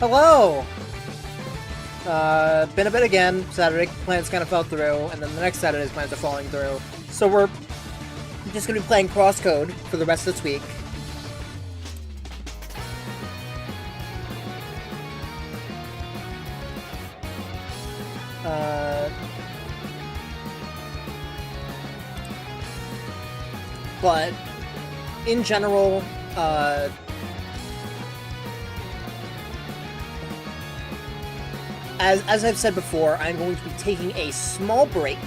Hello! Been a bit again. Saturday plans kind of fell through, and then the next Saturday's plans are falling through. So we're just gonna be playing CrossCode for the rest of this week. But in general, as I've said before, I'm going to be taking a small break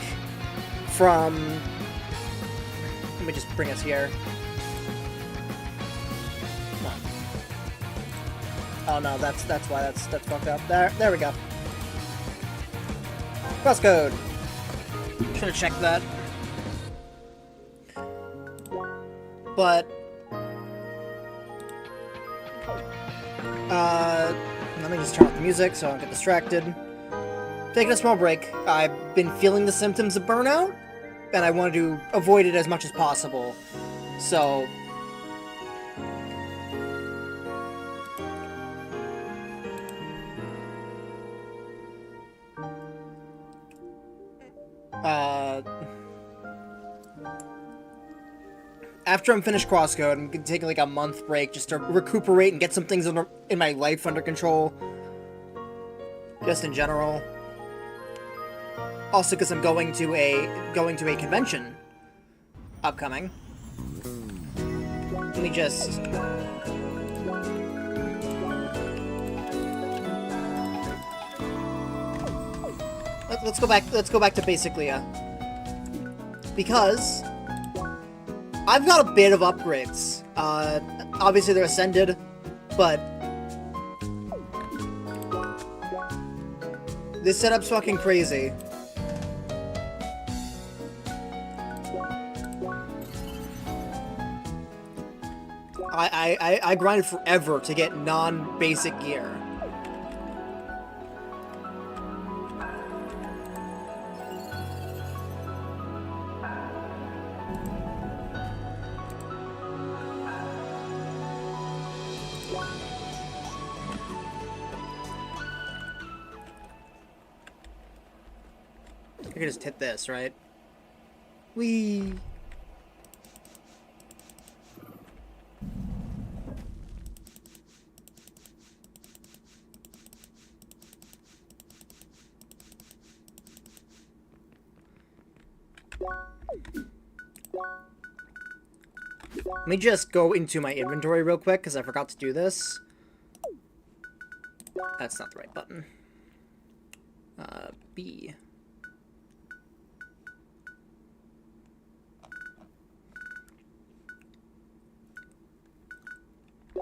from... Let me just bring us here. Come on. Oh no, that's why that's fucked up. There we go. CrossCode. Should have checked that. But let me just turn off the music so I don't get distracted. Taking a small break. I've been feeling the symptoms of burnout, and I wanted to avoid it as much as possible. So after I'm finished CrossCode, I'm gonna take like a month break just to recuperate and get some things in my life under control. Just in general. Also, because I'm going to a convention upcoming. Let me just... Let's go back to basically because I've got a bit of upgrades. Obviously they're ascended, but this setup's fucking crazy. I grinded forever to get non-basic gear. I can just hit this, right? Whee! Let me just go into my inventory real quick, because I forgot to do this. That's not the right button. B.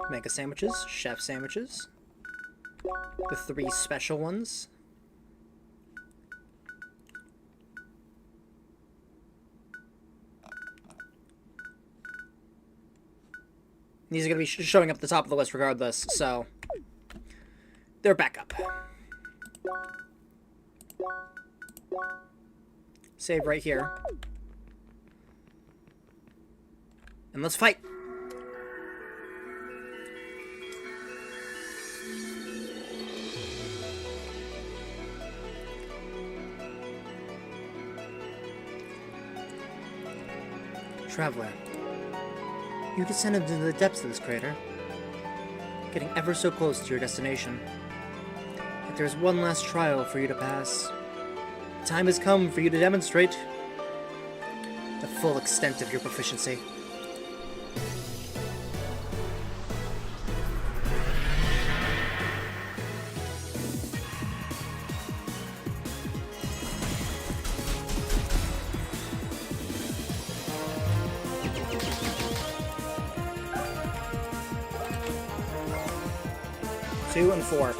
Mega sandwiches, chef sandwiches. The 3 special ones. These are going to be showing up at the top of the list regardless, so they're back up. Save right here. And let's fight! Traveler. You descended into the depths of this crater, getting ever so close to your destination. But there's one last trial for you to pass. The time has come for you to demonstrate the full extent of your proficiency. Two and 4.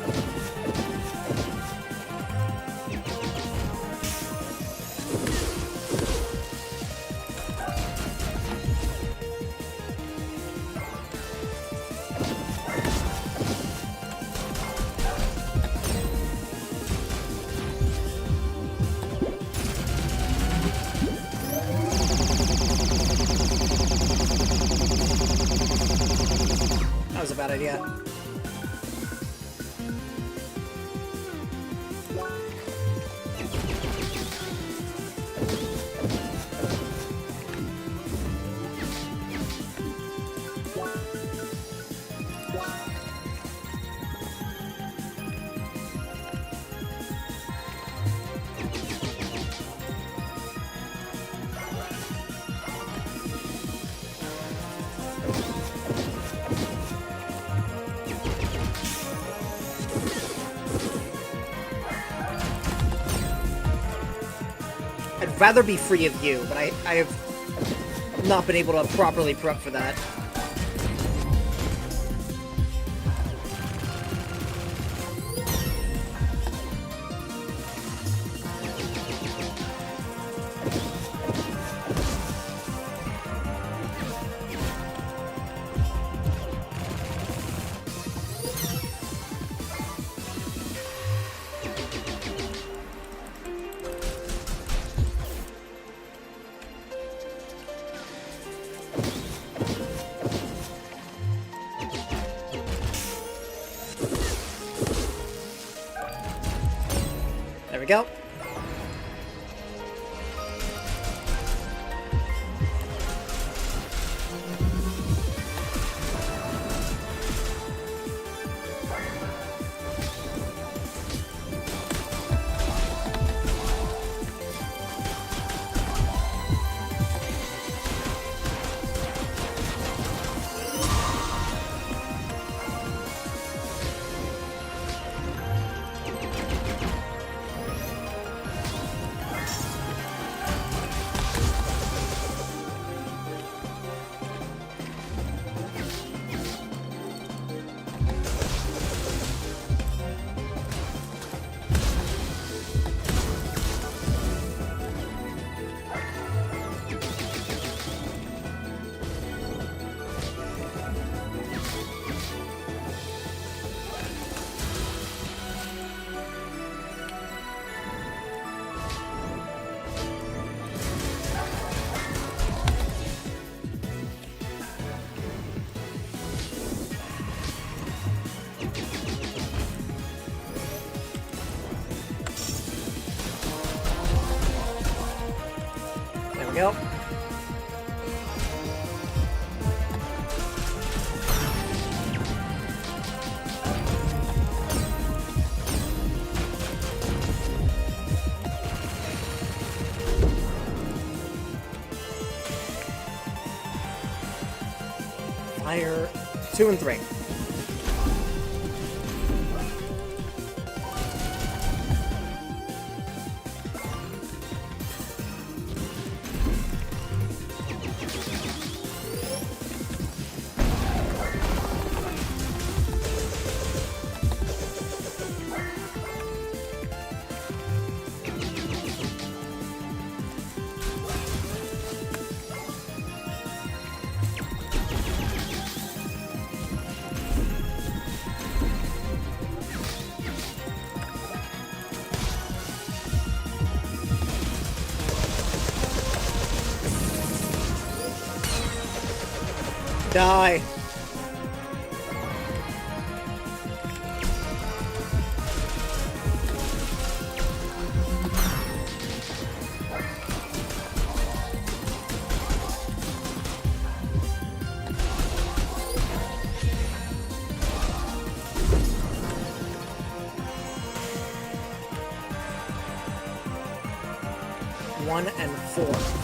That was a bad idea. I'd rather be free of you, but I have not been able to properly prep for that. There we go. Yep. Fire 2 and 3. Die. One and 4.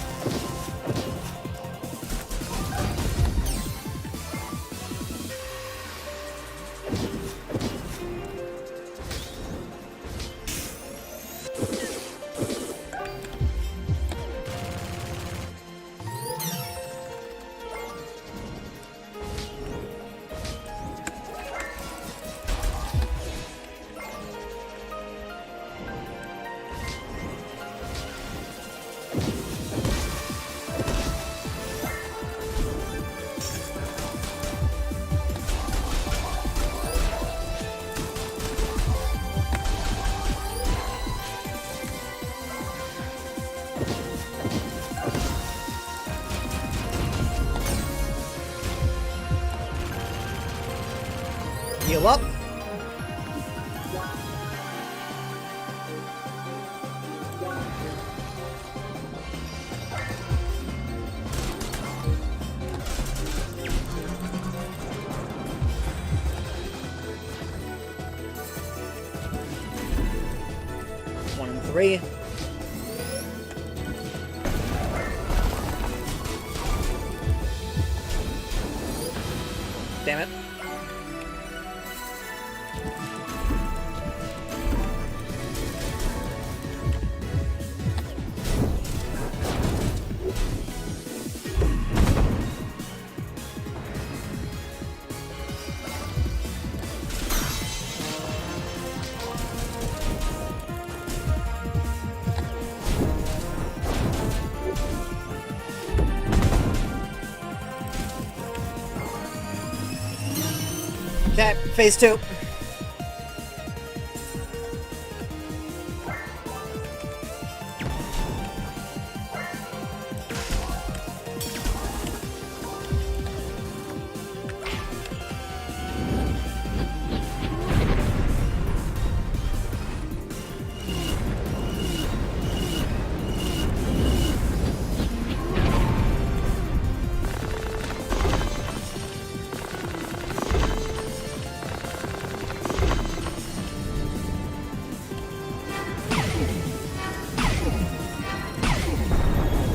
Heal up. One and 3. Damn it. Phase 2.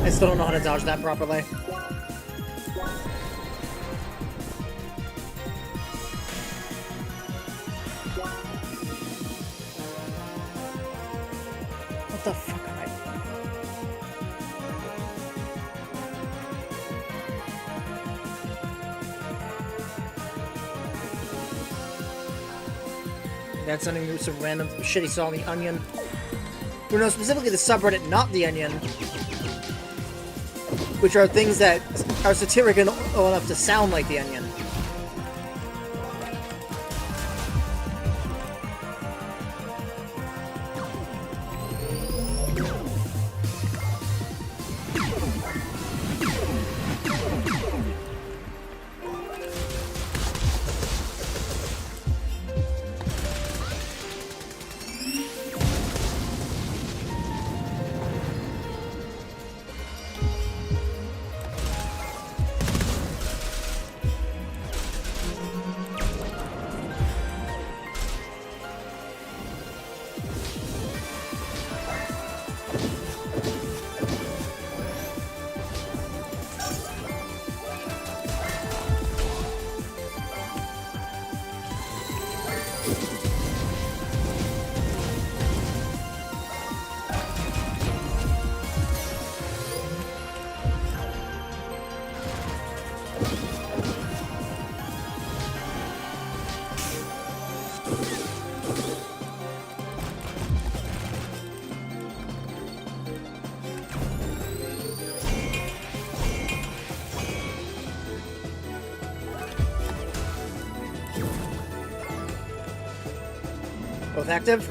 I still don't know how to dodge that properly. What the fuck am I... That's something some random shit he saw on the Onion. Or no, specifically the subreddit, not the Onion. Which are things that are satiric enough to sound like the Onion. Both active?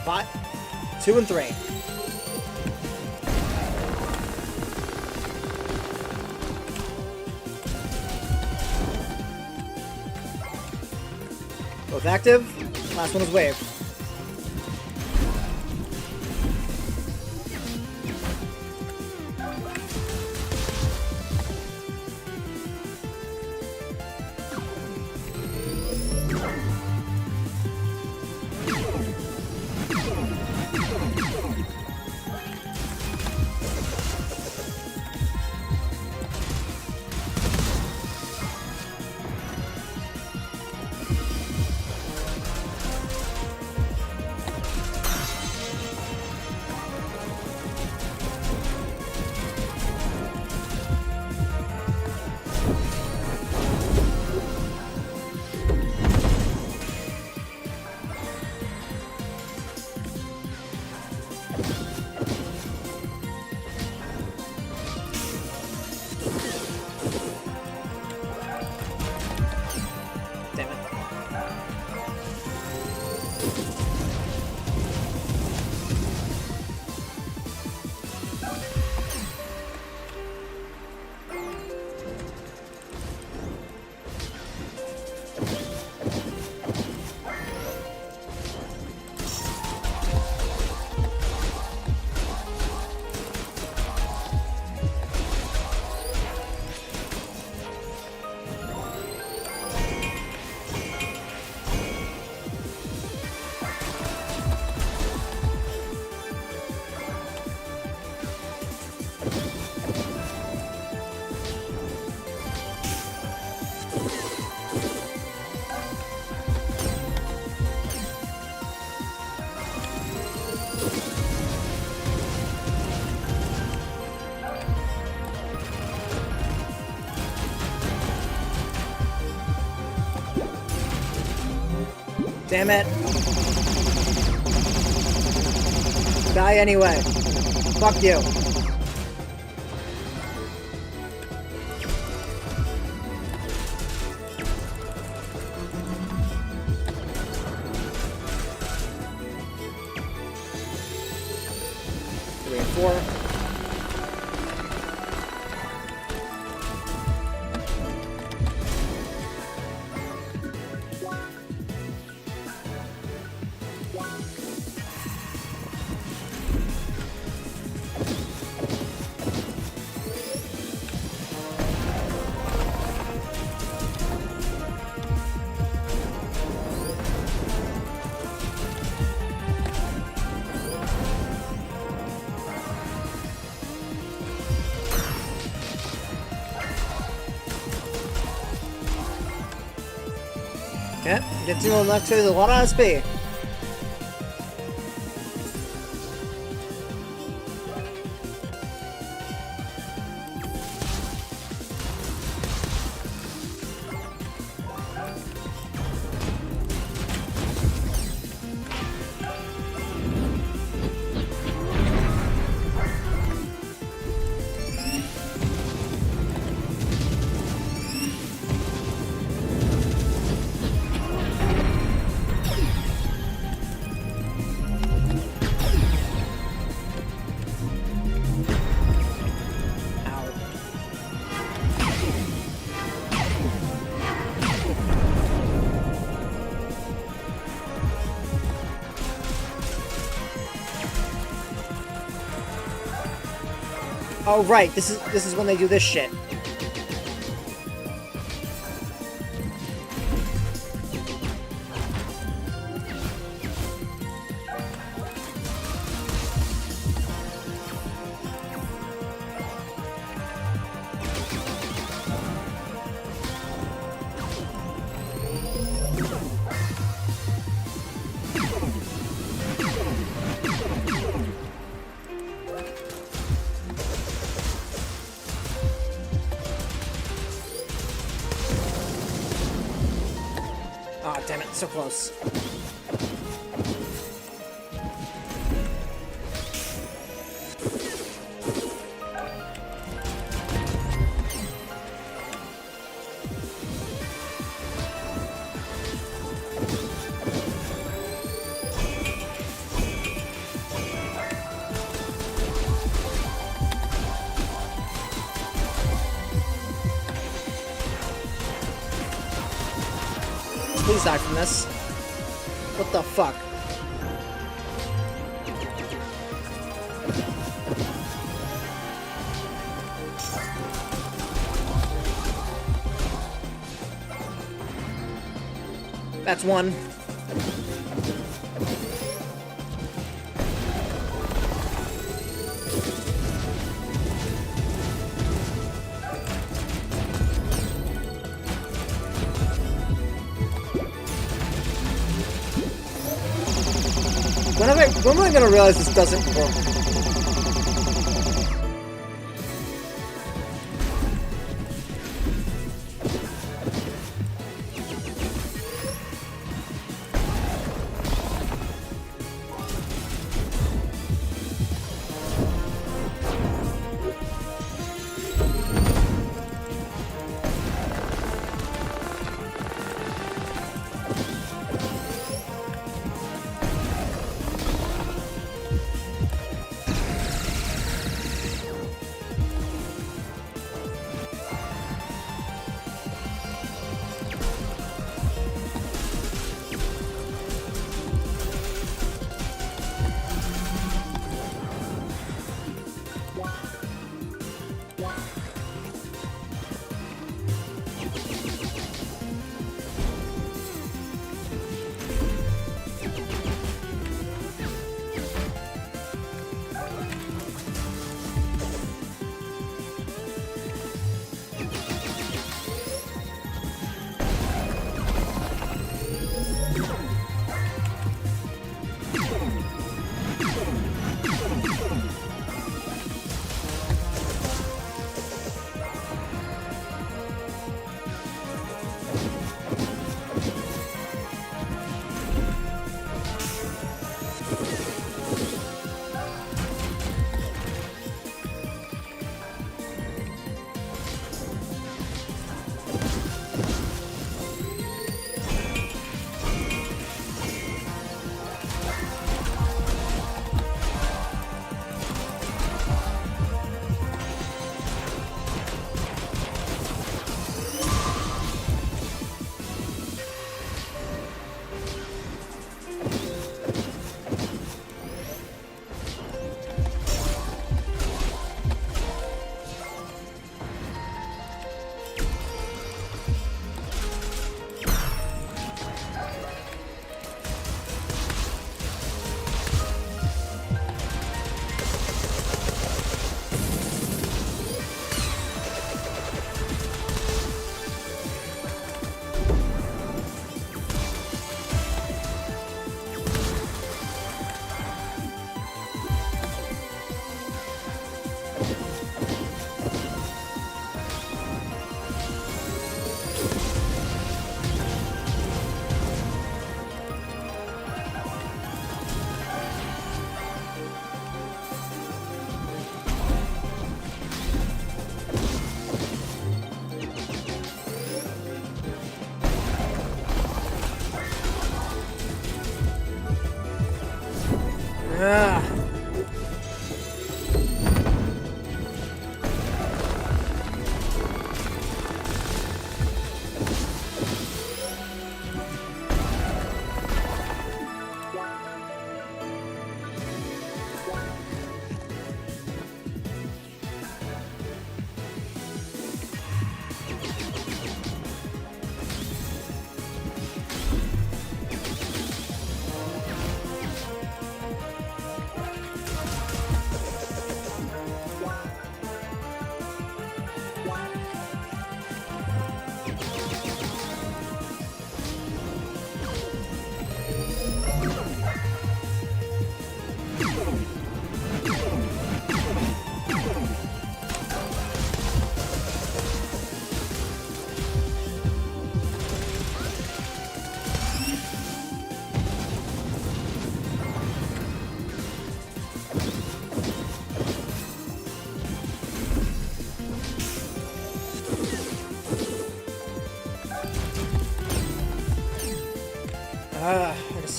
Bot 2 and 3. Both active. Last one is wave. Damn it. Die anyway. Fuck you. Three and four. Okay, get to next phase a lot of SP. Oh right, this is when they do this shit. Oh, damn it, so close. Please die from this. What the fuck? That's one. When am I gonna realize this doesn't work?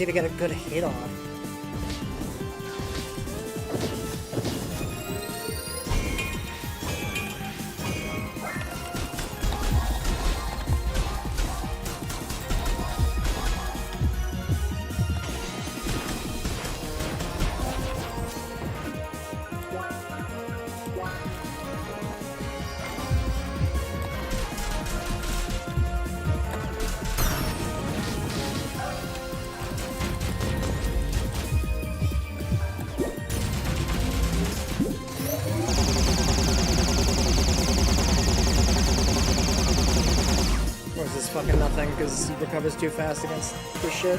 need to get a good hit on. Fucking nothing because he recovers too fast against this shit.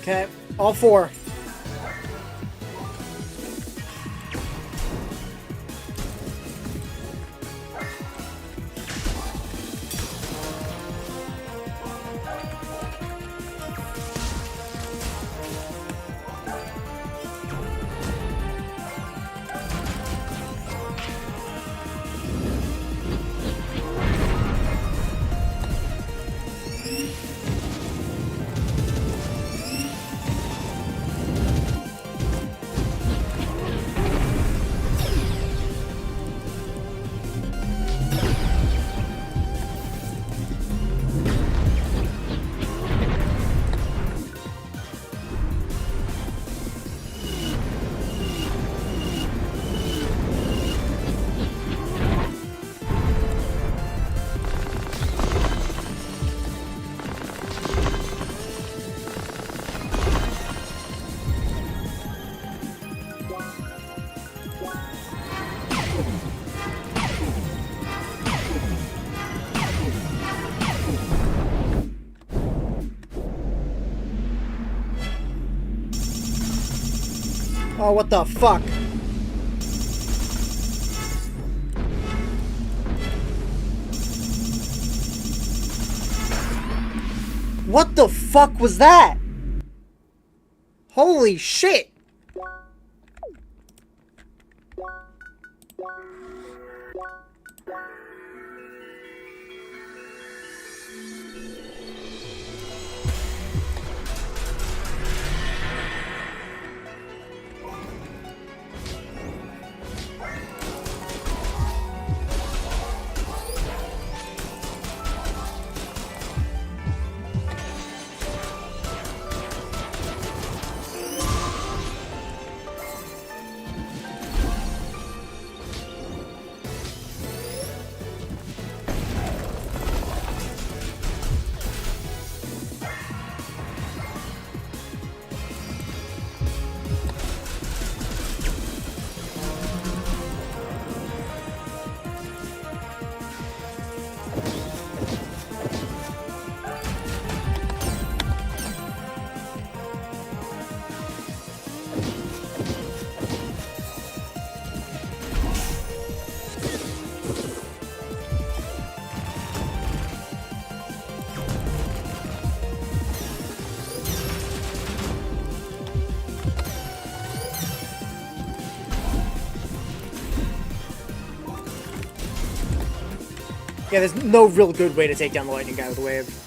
Okay, all four. Oh, what the fuck? What the fuck was that? Holy shit! Yeah, there's no real good way to take down the lightning guy with a wave.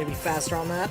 Maybe faster on that.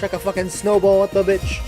Chuck a fucking snowball at the bitch.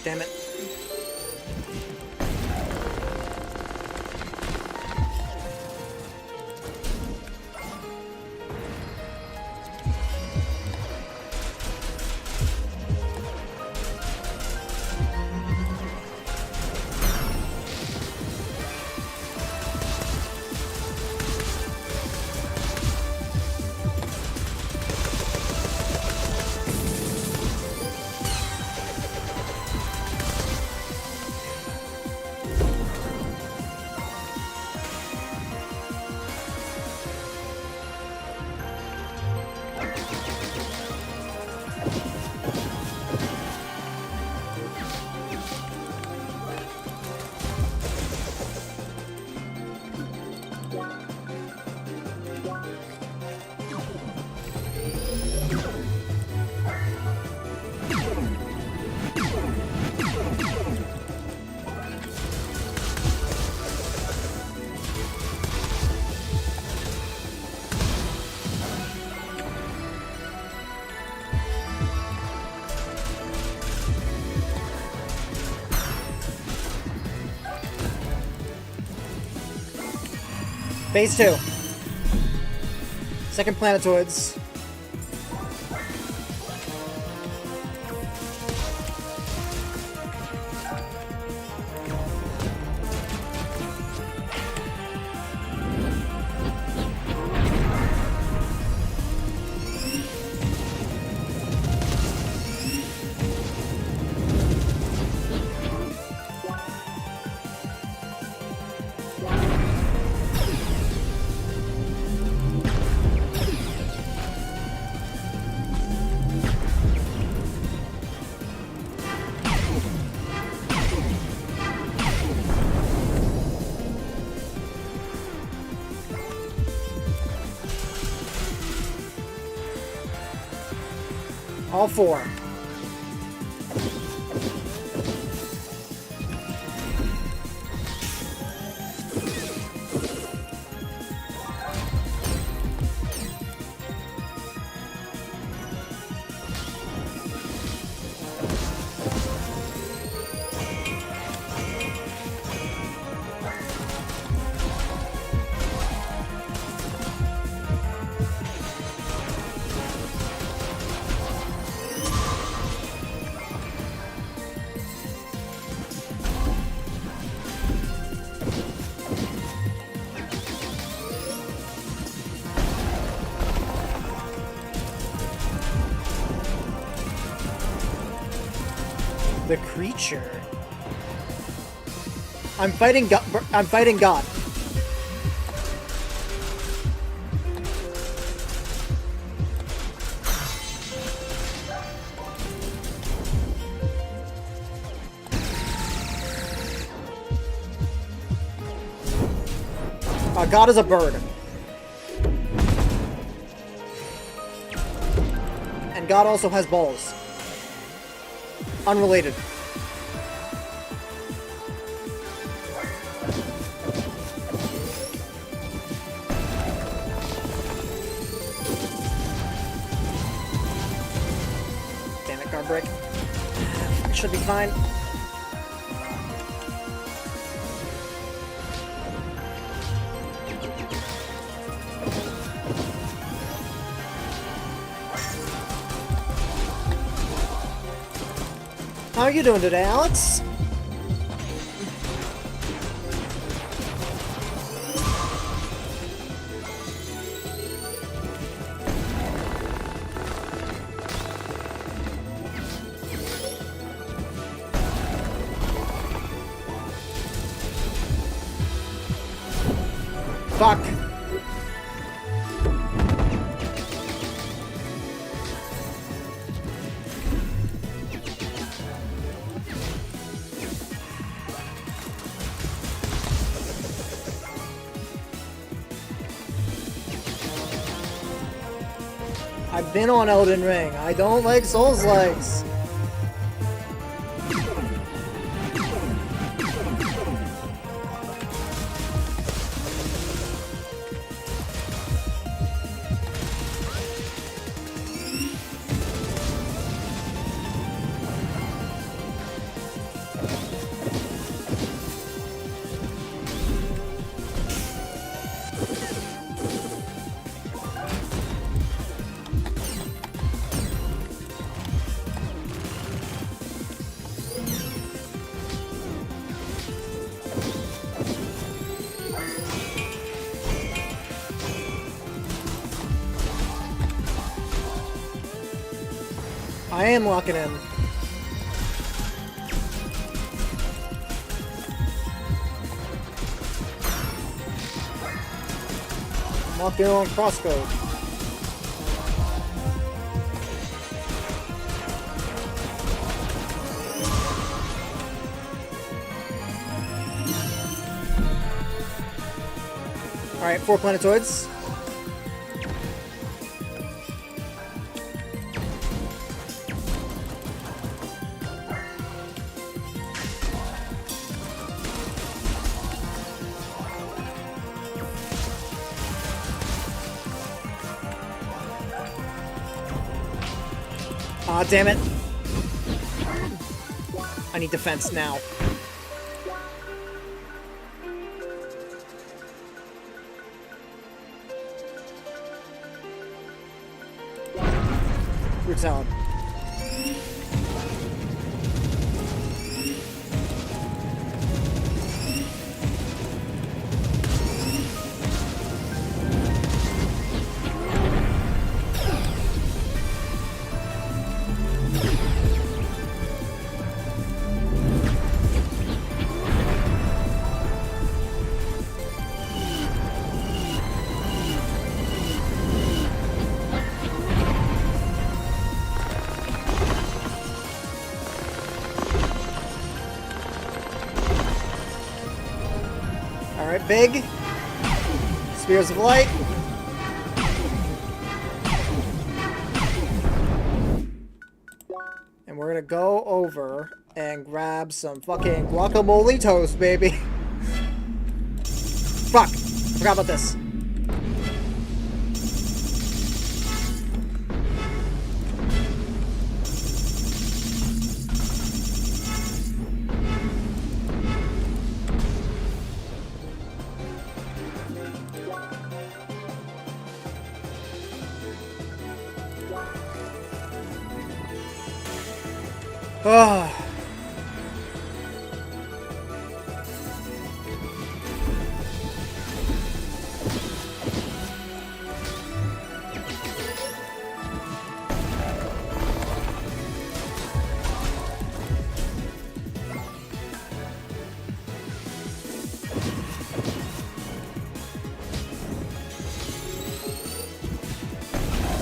Damn it. Phase 2. Second planetoids. All 4. The creature. I'm fighting God. I'm fighting God. God is a bird. And God also has balls. Unrelated. Damn it, guard break. Should be fine. How are you doing today, Alex? Fuck. I've been on Elden Ring. I don't like Souls-likes. I am locking in. I'm locking in on CrossCode. Alright, 4 planetoids. Aw, damn it. I need defense now. I Tell him. Alright, big. Spears of light. And we're gonna go over and grab some fucking guacamole toast, baby. Fuck! Forgot about this. Oh.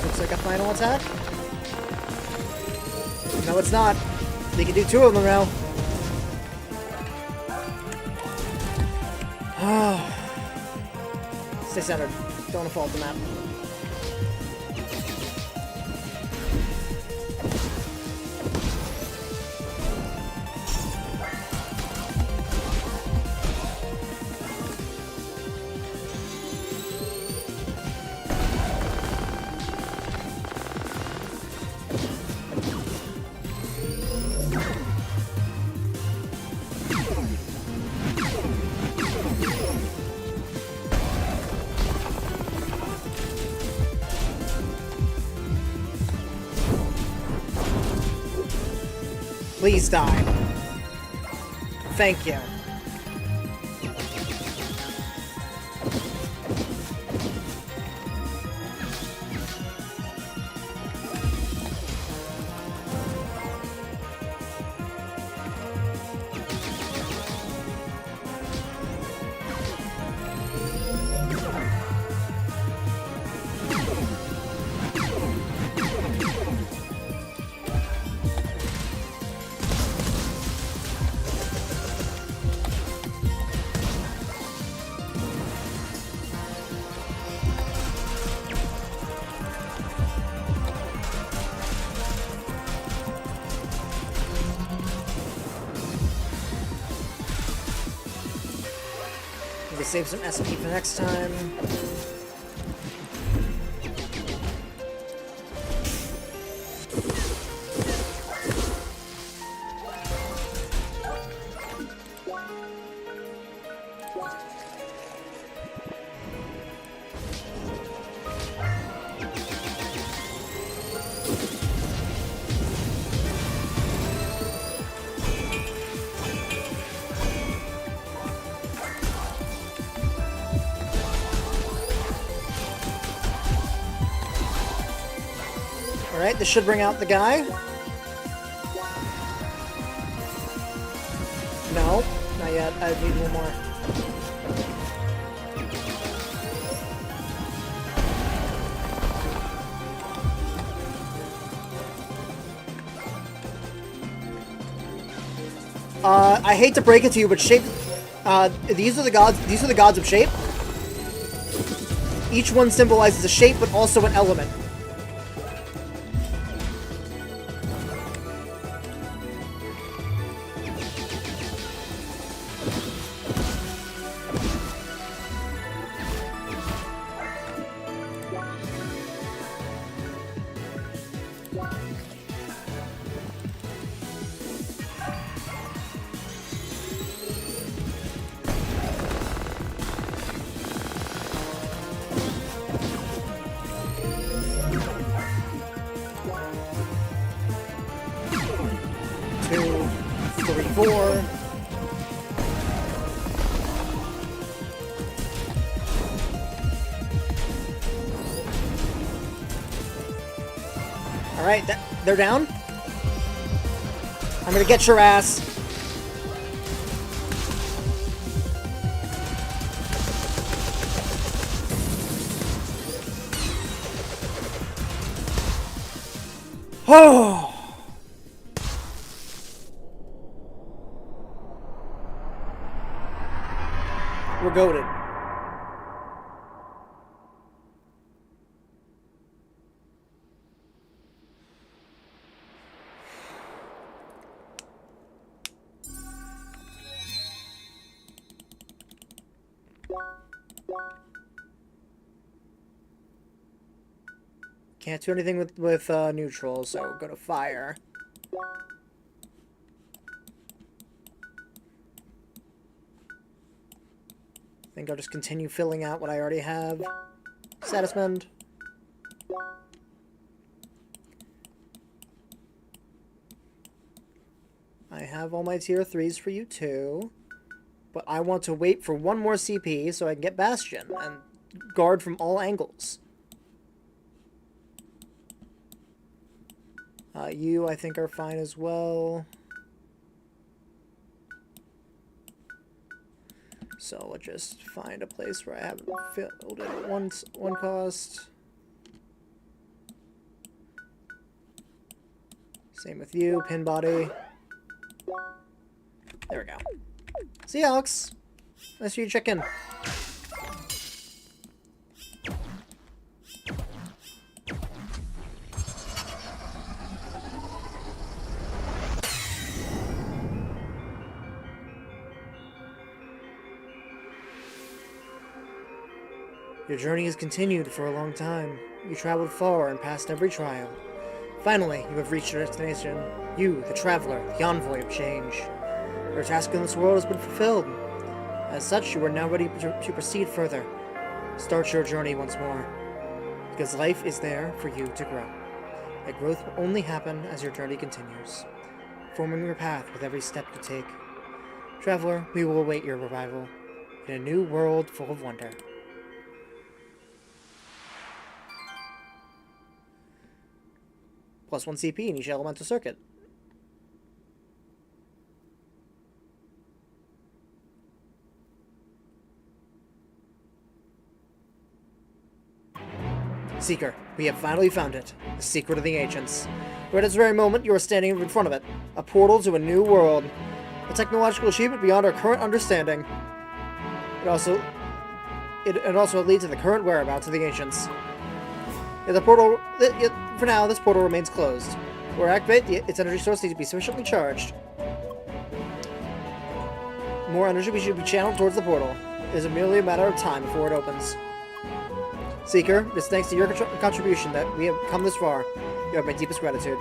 Looks like a final attack. No, it's not. They can do two of them now. Stay centered. Don't want to fall off the map. Please die. Thank you. Maybe save some SP for next time. Alright, this should bring out the guy. No, not yet. I need one more. I hate to break it to you, but shape. These are the gods. These are the gods of shape. Each one symbolizes a shape, but also an element. Alright, they're down? I'm gonna get your ass. Oh! We're goated. Can't do anything with neutral, so go to fire. I think I'll just continue filling out what I already have. Satismend. I have all my tier 3s for you too. But I want to wait for one more CP so I can get Bastion and guard from all angles. You, I think, are fine as well. So let's just find a place where I haven't filled it at one cost. Same with you, pin body. There we go. See you, Alex. Nice for you to check in. Your journey has continued for a long time. You traveled far and passed every trial. Finally, you have reached your destination. You, the traveler, the envoy of change. Your task in this world has been fulfilled. As such, you are now ready to proceed further. Start your journey once more. Because life is there for you to grow. And growth will only happen as your journey continues, forming your path with every step you take. Traveler, we will await your arrival in a new world full of wonder. Plus 1 CP in each elemental circuit. Seeker, we have finally found it. The secret of the ancients. Right at this very moment, you are standing in front of it. A portal to a new world. A technological achievement beyond our current understanding. It also leads to the current whereabouts of the ancients. For now, this portal remains closed. Or activate, its energy source needs to be sufficiently charged. More energy should be channeled towards the portal. It is merely a matter of time before it opens. Seeker, it is thanks to your contribution that we have come this far. You have my deepest gratitude.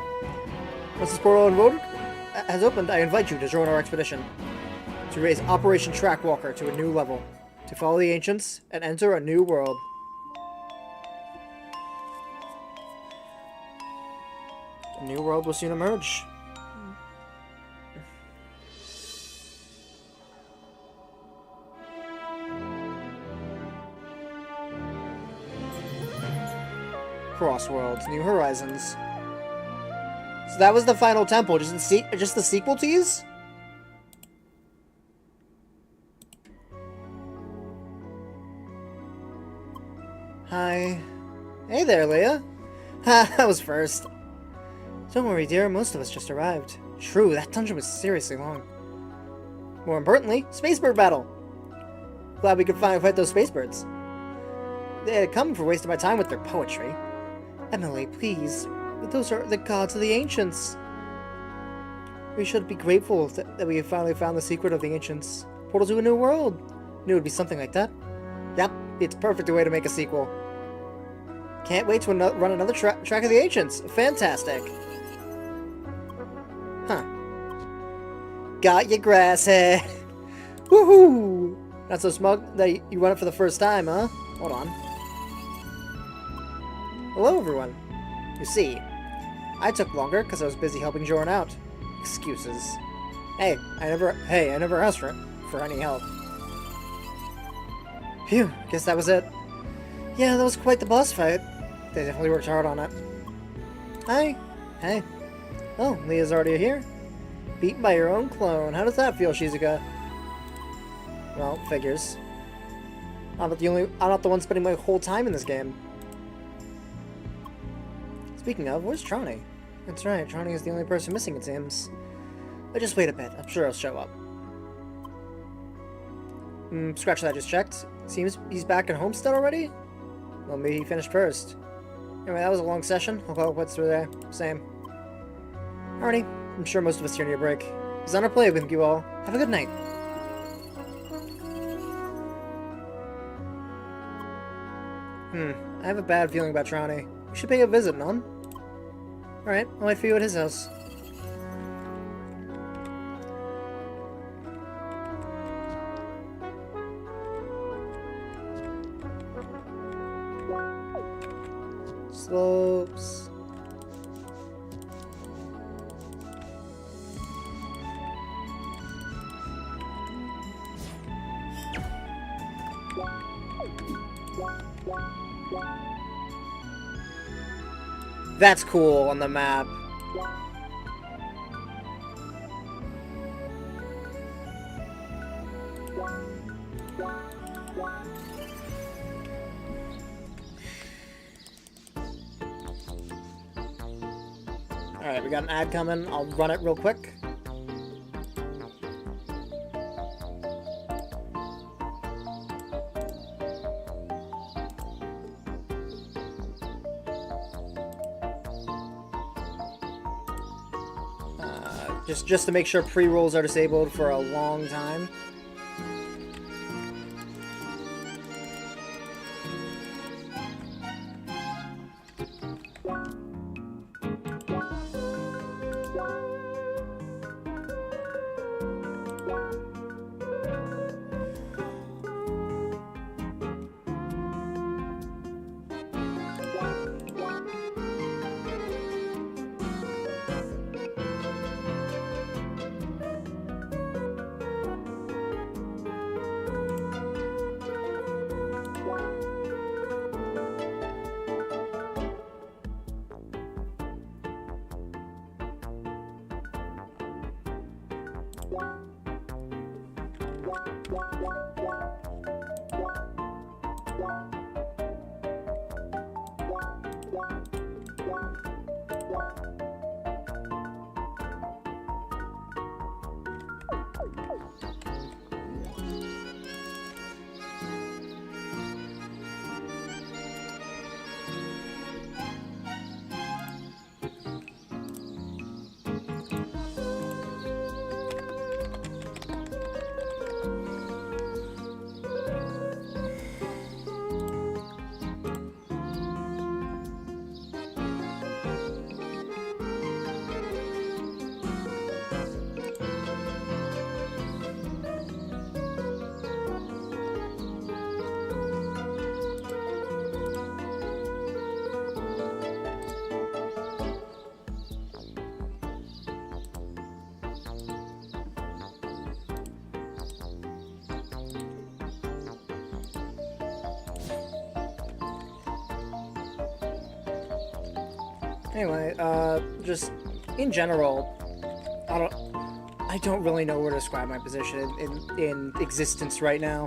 Once this portal has opened, I invite you to join our expedition. To raise Operation Trackwalker to a new level. To follow the ancients and enter a new world. A new world will soon emerge. Crossworlds, New Horizons. So that was the final temple, just the sequel tease? Hi. Hey there, Leah. Ha, that was first. Don't worry, dear, most of us just arrived. True, that dungeon was seriously long. More importantly, Spacebird battle! Glad we could finally fight those Spacebirds. They had come for wasting my time with their poetry. Emily, please. Those are the gods of the ancients. We should be grateful that we have finally found the secret of the ancients. Portal to a new world. Knew it would be something like that. Yep, it's a perfect way to make a sequel. Can't wait to run another track of the ancients. Fantastic. Huh. Got your grass head. Woohoo! Not so smug that you run it for the first time, huh? Hold on. Hello, everyone. You see, I took longer because I was busy helping Jordan out. Excuses. Hey, I never asked for any help. Phew, guess that was it. Yeah, that was quite the boss fight. They definitely worked hard on it. Hi, Hey. Oh, Leah's already here? Beaten by your own clone. How does that feel, Shizuka? Well, figures. I'm not the one spending my whole time in this game. Speaking of, where's Trani? That's right, Trani is the only person missing, it seems. But just wait a bit, I'm sure he'll show up. Scratch that, just checked. Seems he's back at Homestead already? Well, maybe he finished first. Anyway, that was a long session. I'll go what's through there. Same. Alrighty, I'm sure most of us here need a break. It was an honor play with you all. Have a good night. I have a bad feeling about Trani. We should pay a visit, none? Alright, I'll wait for you at his house. Slopes. That's cool on the map. Alright, we got an ad coming. I'll run it real quick. Just to make sure pre-rolls are disabled for a long time. Anyway, just in general, I don't really know where to describe my position in existence right now.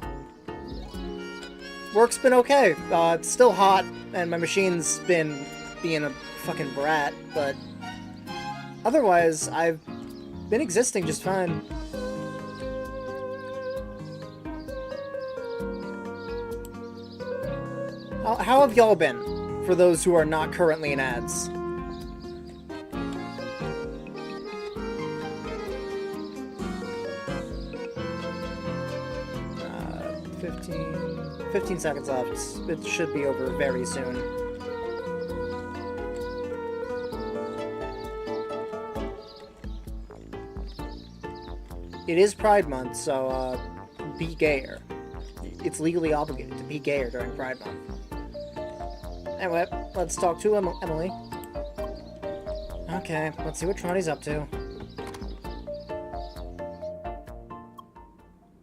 Work's been okay. It's still hot, and my machine's been being a fucking brat, but otherwise, I've been existing just fine. How have y'all been, for those who are not currently in ads? 15 seconds left. It should be over very soon. It is Pride Month, so be gayer. It's legally obligated to be gayer during Pride Month. Anyway, let's talk to Emily. Okay, let's see what Trani's up to.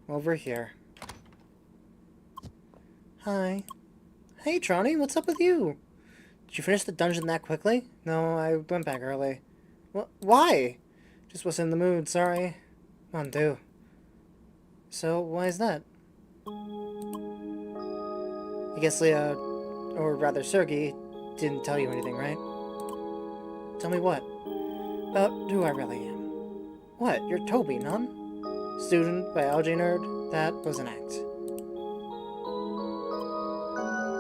Over here. Hi. Hey, Trani, what's up with you? Did you finish the dungeon that quickly? No, I went back early. Why? Just wasn't in the mood, sorry. Come on, do. So, why is that? I guess Leah, or rather Sergei, didn't tell you anything, right? Tell me what? About who I really am. What? You're Toby, none? Student, biology nerd? That was an act.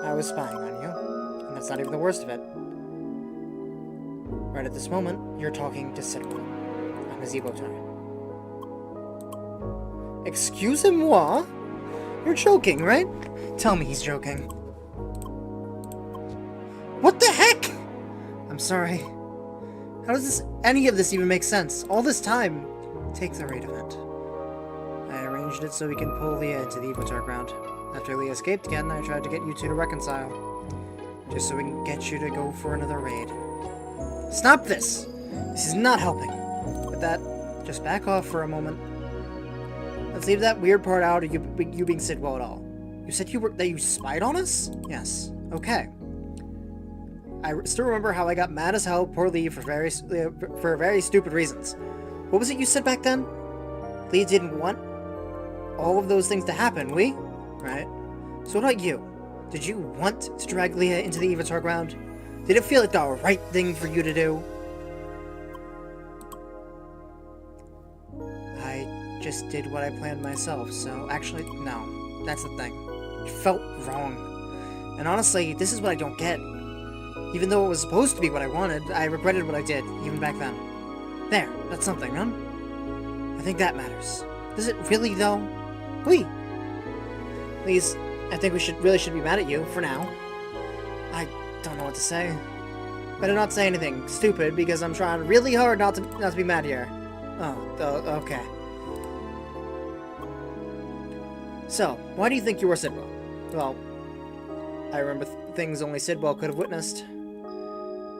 I was spying on you, and that's not even the worst of it. Right at this moment, you're talking to Sidwell on his Evotar. Excusez-moi? You're joking, right? Tell me he's joking. What the heck? I'm sorry. How does any of this even make sense? All this time. Take the raid event. I arranged it so we can pull Leah into the Evotar ground. After Leah escaped again, I tried to get you two to reconcile. Just so we can get you to go for another raid. Stop this! This is not helping. With that, just back off for a moment. Let's leave that weird part out of you being Sidwell at all. You said that you spied on us? Yes. Okay. I still remember how I got mad as hell, poor Lee, for very stupid reasons. What was it you said back then? Lee didn't want all of those things to happen, right? So what about you? Did you want to drag Leah into the Evotar ground? Did it feel like the right thing for you to do? I just did what I planned myself, so actually, no. That's the thing. It felt wrong. And honestly, this is what I don't get. Even though it was supposed to be what I wanted, I regretted what I did, even back then. There, that's something, huh? I think that matters. Does it really, though? Please, I think we really should be mad at you, for now. I don't know what to say. Better not say anything stupid, because I'm trying really hard not to be mad here. Okay. So, why do you think you were Sidwell? Well, I remember things only Sidwell could have witnessed.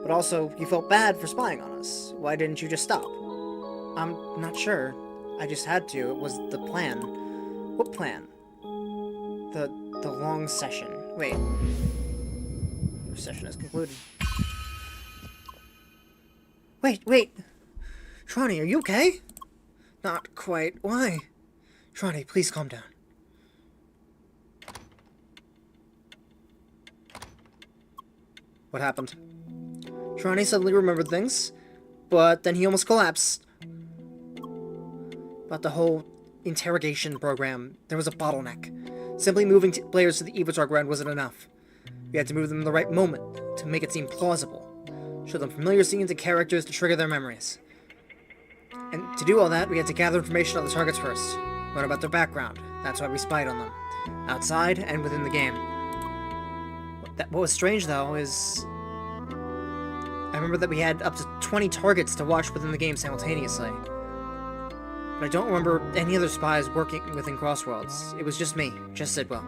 But also, you felt bad for spying on us. Why didn't you just stop? I'm not sure. I just had to. It was the plan. What plan? The long session. Wait. Your session is concluded. Wait! Trani, are you okay? Not quite. Why? Trani, please calm down. What happened? Trani suddenly remembered things, but then he almost collapsed. About the whole interrogation program, there was a bottleneck. Simply moving players to the Evotar ground wasn't enough. We had to move them in the right moment to make it seem plausible. Show them familiar scenes and characters to trigger their memories. And to do all that, we had to gather information on the targets first. Learn about their background. That's why we spied on them. Outside and within the game. What was strange, though, is I remember that we had up to 20 targets to watch within the game simultaneously. But I don't remember any other spies working within Crossworlds. It was just me, just Sidwell.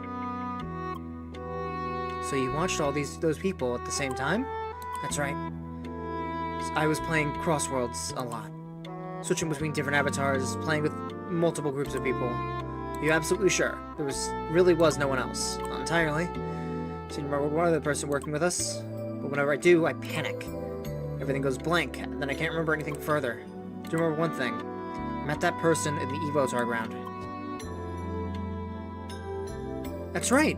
So you watched all those people at the same time? That's right. I was playing Crossworlds a lot. Switching between different avatars, playing with multiple groups of people. Are you absolutely sure? There really was no one else. Not entirely. Seem to remember one other person working with us. But whenever I do, I panic. Everything goes blank, and then I can't remember anything further. I do remember one thing. I met that person in the Evotar ground. That's right!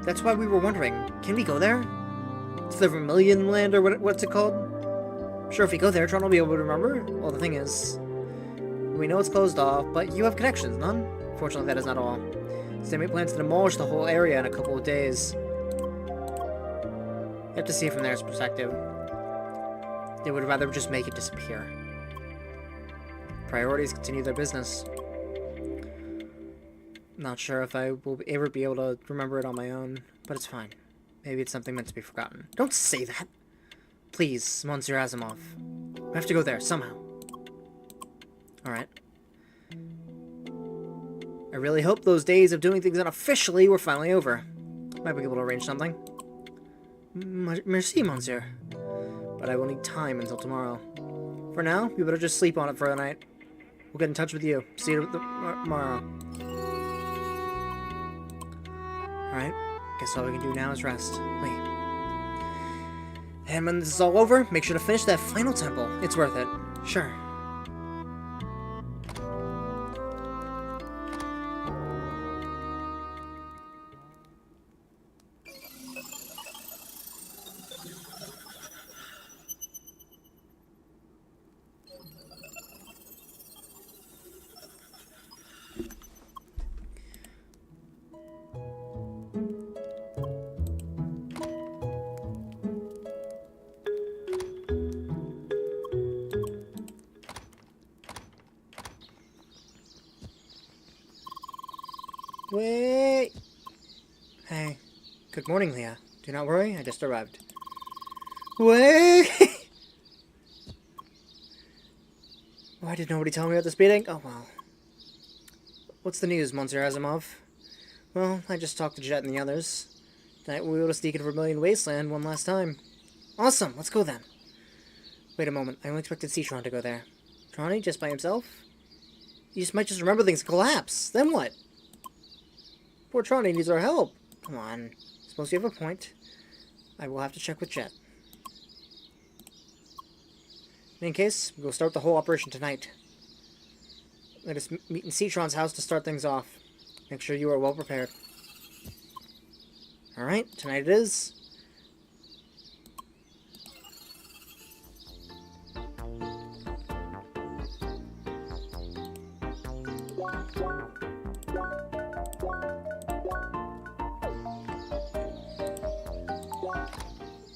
That's why we were wondering, can we go there? To the Vermilion Land, or what's it called? Sure, if we go there, Tron will be able to remember. Well, the thing is, we know it's closed off, but you have connections, none? Fortunately, that is not all. Sammy plans to demolish the whole area in a couple of days. You have to see it from their perspective. They would rather just make it disappear. Priorities continue their business. Not sure if I will ever be able to remember it on my own, but it's fine. Maybe it's something meant to be forgotten. Don't say that! Please, Monsieur Asimov. We have to go there, somehow. Alright. I really hope those days of doing things unofficially were finally over. Might be able to arrange something. Merci, monsieur. But I will need time until tomorrow. For now, you better just sleep on it for the night. We'll get in touch with you. See you tomorrow. Alright. Guess all we can do now is rest. Wait. And when this is all over, make sure to finish that final temple. It's worth it. Sure. Wait! Hey. Good morning, Leah. Do not worry, I just arrived. Wait! Why did nobody tell me about this meeting? Oh, well. What's the news, Monsieur Asimov? Well, I just talked to Jet and the others. Tonight we'll be able to sneak into Vermilion Wasteland one last time. Awesome! Let's go then. Wait a moment. I only expected Citron to go there. Tronny, just by himself? You might just remember things collapse. Then what? Poor Tronny needs our help. Come on. Suppose you have a point. I will have to check with Jet. In any case, we'll start the whole operation tonight. Let us meet in Citron's house to start things off. Make sure you are well prepared. Alright, tonight it is.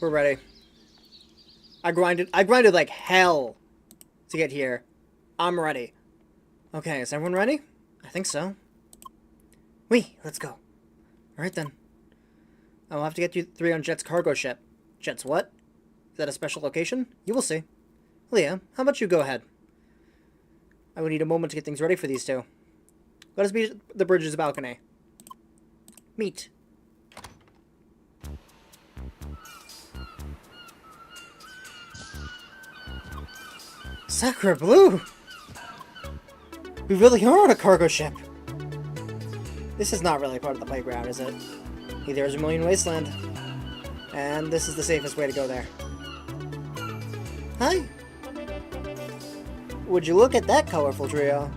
We're ready. I grinded like hell to get here. I'm ready. Okay, is everyone ready? I think so. Let's go. Alright then. I will have to get you three on Jet's cargo ship. Jet's what? Is that a special location? You will see. Leah, how about you go ahead? I will need a moment to get things ready for these two. Let us meet at the bridge's balcony. Meet. Sacre bleu! We really are on a cargo ship! This is not really part of the playground, is it? Neither is Vermilion Wasteland. And this is the safest way to go there. Hi! Would you look at that colorful trio?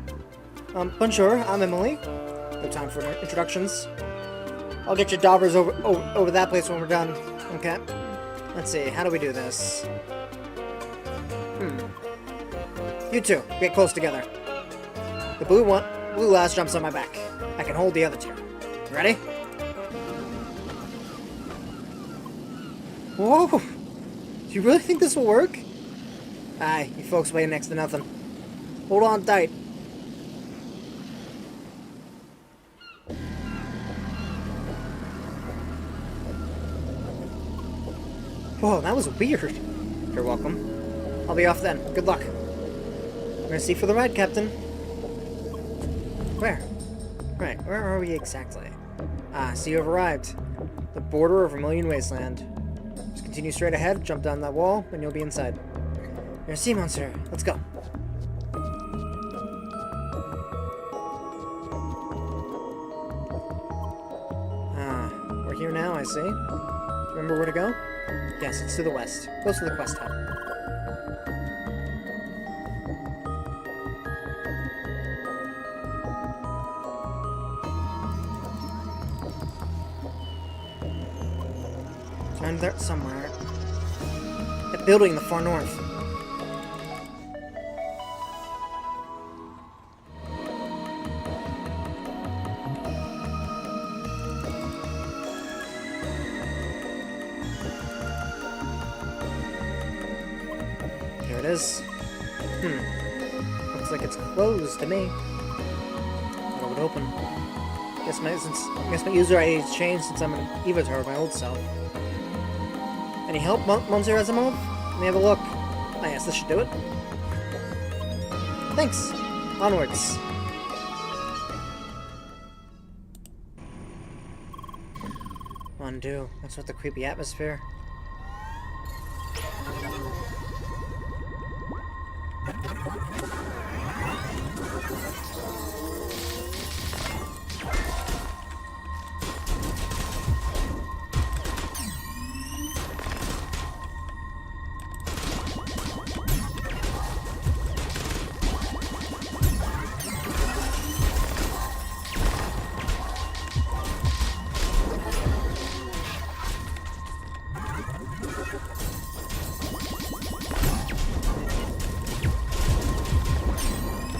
Bonjour, I'm Emily. No time for introductions. I'll get your daubers over that place when we're done. Okay? Let's see, how do we do this? You two, get close together. The blue last jumps on my back. I can hold the other two. Ready? Whoa! Do you really think this will work? Aye, you folks weigh next to nothing. Hold on tight. Whoa, that was weird. You're welcome. I'll be off then. Good luck. Mercy for the ride, Captain. Where? Right, where are we exactly? Ah, so you have arrived. The border of Vermilion Wasteland. Just continue straight ahead, jump down that wall, and you'll be inside. Merci, Monsieur. Let's go. Ah, we're here now, I see. Remember where to go? Yes, it's to the west. Close to the quest hub. I'm there somewhere. That building in the far north. Here it is. Looks like it's closed to me. But it would open. Guess my user ID has changed since I'm an avatar of my old self. Any help, Monsieur Asimov? Let me have a look. Ah, yes, this should do it. Thanks. Onwards. Undo. What's with the creepy atmosphere?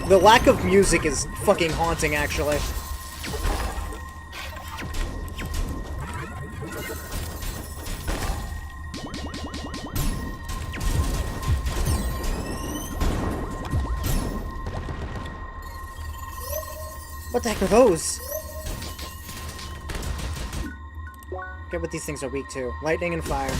The lack of music is fucking haunting, actually. What the heck are those? Get what these things are weak to. Lightning and fire.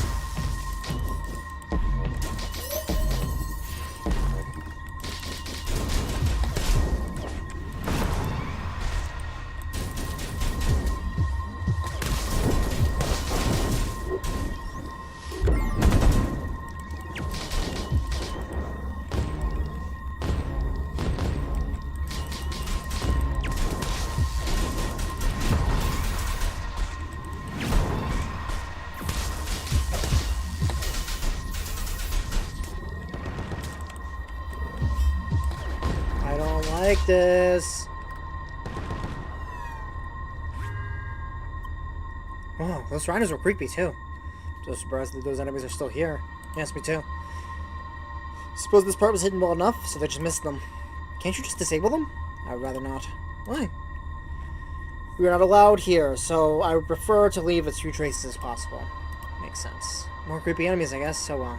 Like this. Whoa, those rhinos were creepy too. So surprised that those enemies are still here. Yes, me too. Suppose this part was hidden well enough, so they just missed them. Can't you just disable them? I would rather not. Why? We are not allowed here, so I would prefer to leave as few traces as possible. Makes sense. More creepy enemies, I guess, so well.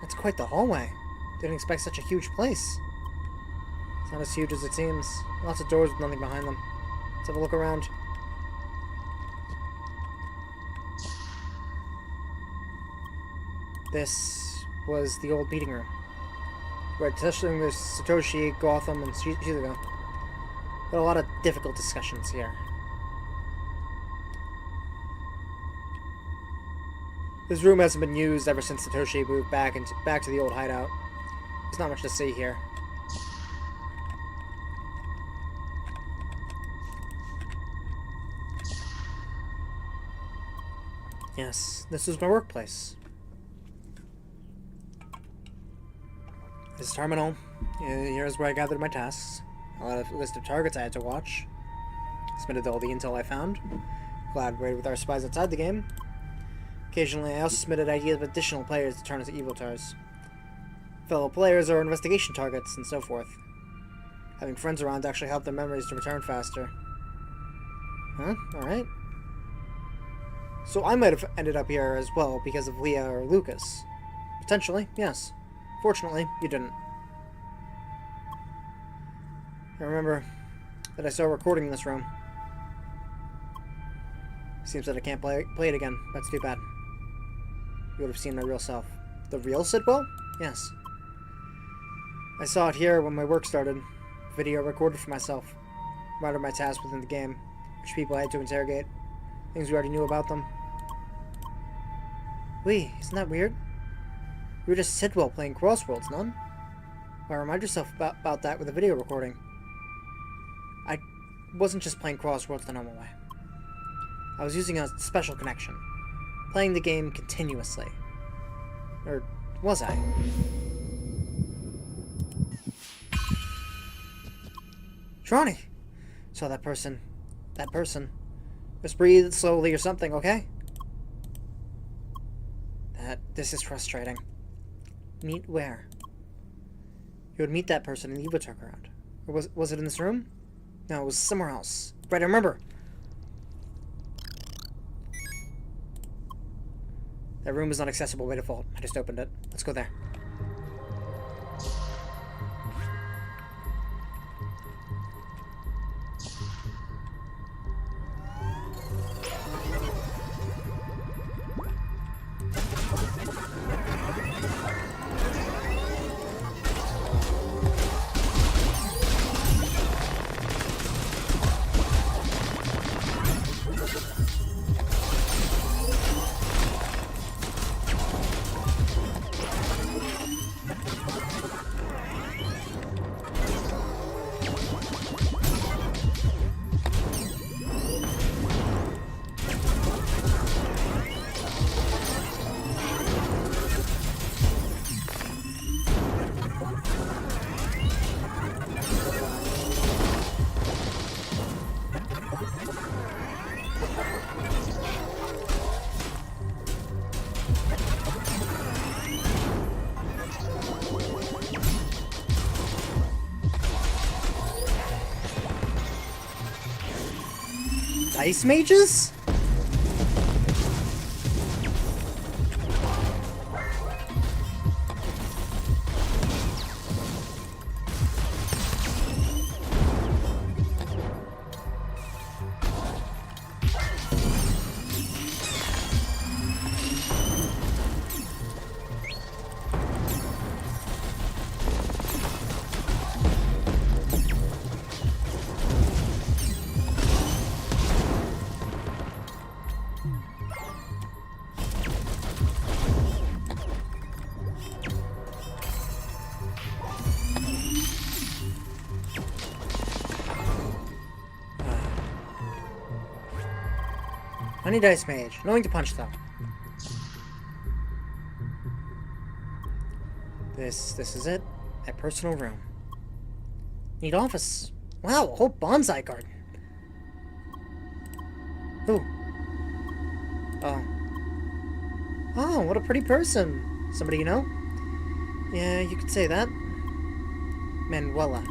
That's quite the hallway. Didn't expect such a huge place. It's not as huge as it seems. Lots of doors with nothing behind them. Let's have a look around. This was the old meeting room. Where testing with Satoshi, Gotham, and Shizuka. But a lot of difficult discussions here. This room hasn't been used ever since Satoshi moved back to the old hideout. There's not much to see here. Yes, this is my workplace. This terminal. Here's where I gathered my tasks. A lot of list of targets I had to watch. Submitted all the intel I found. Collaborated with our spies outside the game. Occasionally, I also submitted ideas of additional players to turn into eviltars. Fellow players are investigation targets, and so forth. Having friends around actually helped their memories to return faster. Huh? Alright. So I might have ended up here as well because of Leah or Lucas. Potentially, yes. Fortunately, you didn't. I remember that I saw a recording in this room. Seems that I can't play it again. That's too bad. You would have seen my real self. The real Sidwell? Yes. I saw it here when my work started. Video recorded for myself. Reminded my tasks within the game, which people I had to interrogate. Things we already knew about them. Wait, isn't that weird? We were just Sidwell playing Crossworlds, none? Well, remind yourself about that with a video recording. I wasn't just playing Crossworlds the normal way. I was using a special connection. Playing the game continuously. Or was I? Trani! So that person. Just breathe slowly or something, okay? This is frustrating. Meet where? You would meet that person in the Evo Turnaround. Or was it in this room? No, it was somewhere else. Right, I remember. That room is not accessible by default. I just opened it. Let's go there. Ice mages? Honey Dice Mage. Knowing to punch, though. This is it. My personal room. Neat office. Wow, a whole bonsai garden. Ooh. Oh. Oh, what a pretty person. Somebody you know? Yeah, you could say that. Manuela.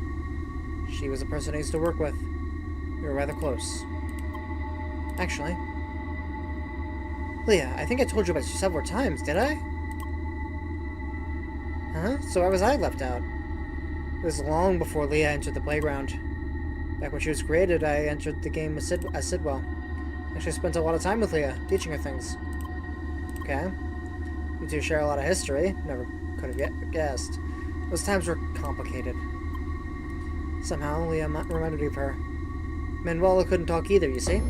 She was a person I used to work with. We were rather close. Actually. Leah, I think I told you about you several times, did I? Huh? So why was I left out? It was long before Leah entered the playground. Back when she was created, I entered the game as Sidwell. Actually spent a lot of time with Leah, teaching her things. Okay. You two share a lot of history. Never could have guessed. Those times were complicated. Somehow, Leah reminded me of her. Manuela couldn't talk either, you see?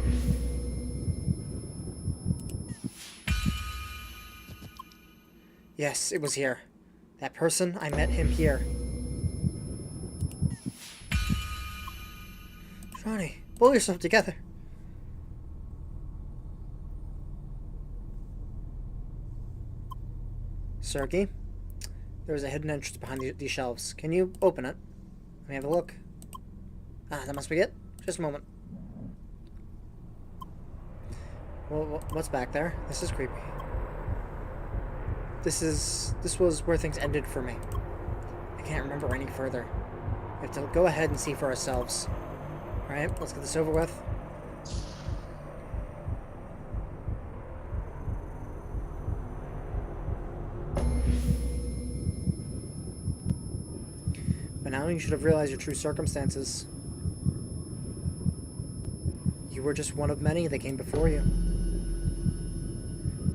Yes, it was here. That person, I met him here. Johnny, pull yourself together. Sergey, there's a hidden entrance behind these shelves. Can you open it? Let me have a look. Ah, that must be it. Just a moment. Well, what's back there? This is creepy. This was where things ended for me. I can't remember any further. We have to go ahead and see for ourselves. Alright, let's get this over with. But now you should have realized your true circumstances. You were just one of many that came before you.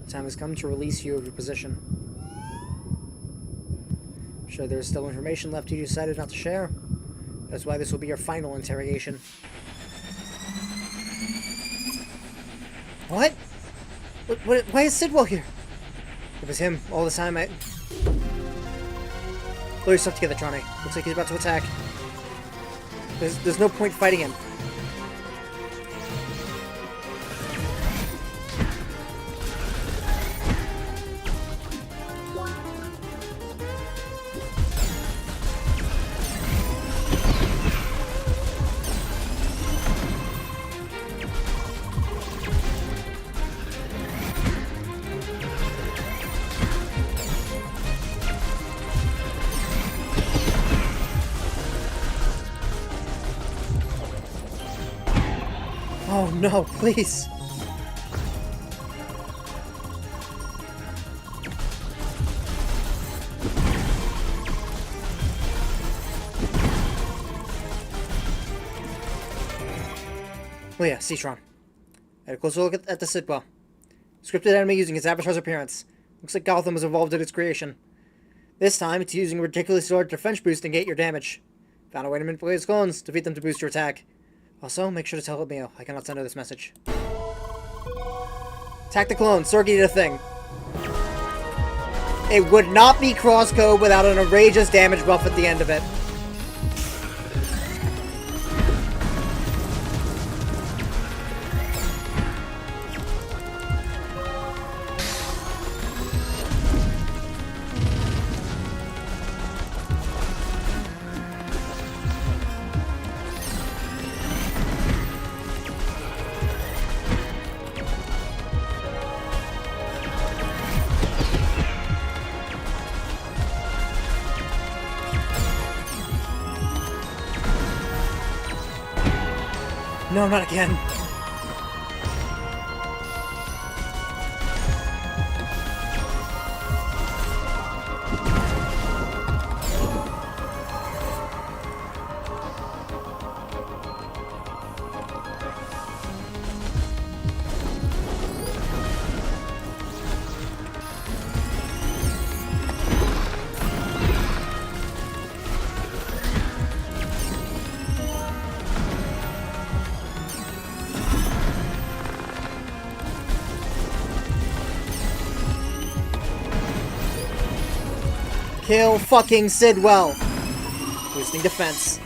The time has come to release you of your position. I'm sure there's still information left you decided not to share. That's why this will be your final interrogation. What? Why is Sidwell here? It was him all the time. Pull yourself together, Johnny. Looks like he's about to attack. There's no point fighting him. Oh no, please! Leah, Citron. I had a closer look at the Sidwell. Scripted enemy using its avatar's appearance. Looks like Gotham was involved in its creation. This time, it's using a ridiculously large defense boost to negate your damage. Found a way to manipulate its clones, defeat them to boost your attack. Also, make sure to tell Emil I cannot send her this message. Attack the clone. Sergey did a thing. It would not be CrossCode without an outrageous damage buff at the end of it. No, not again. Kill fucking Sidwell! Boosting defense.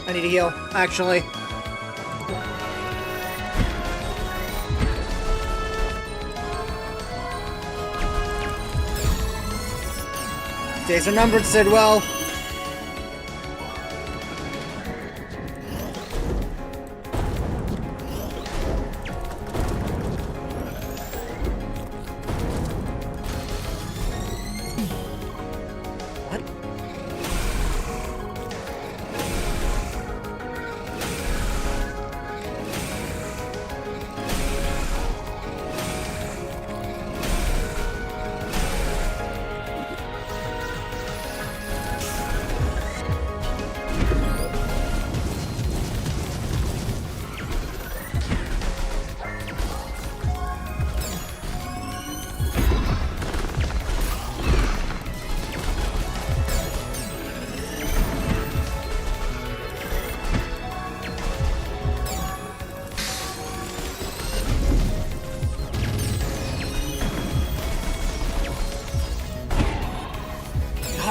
I need to heal, actually. Days are numbered, Sidwell.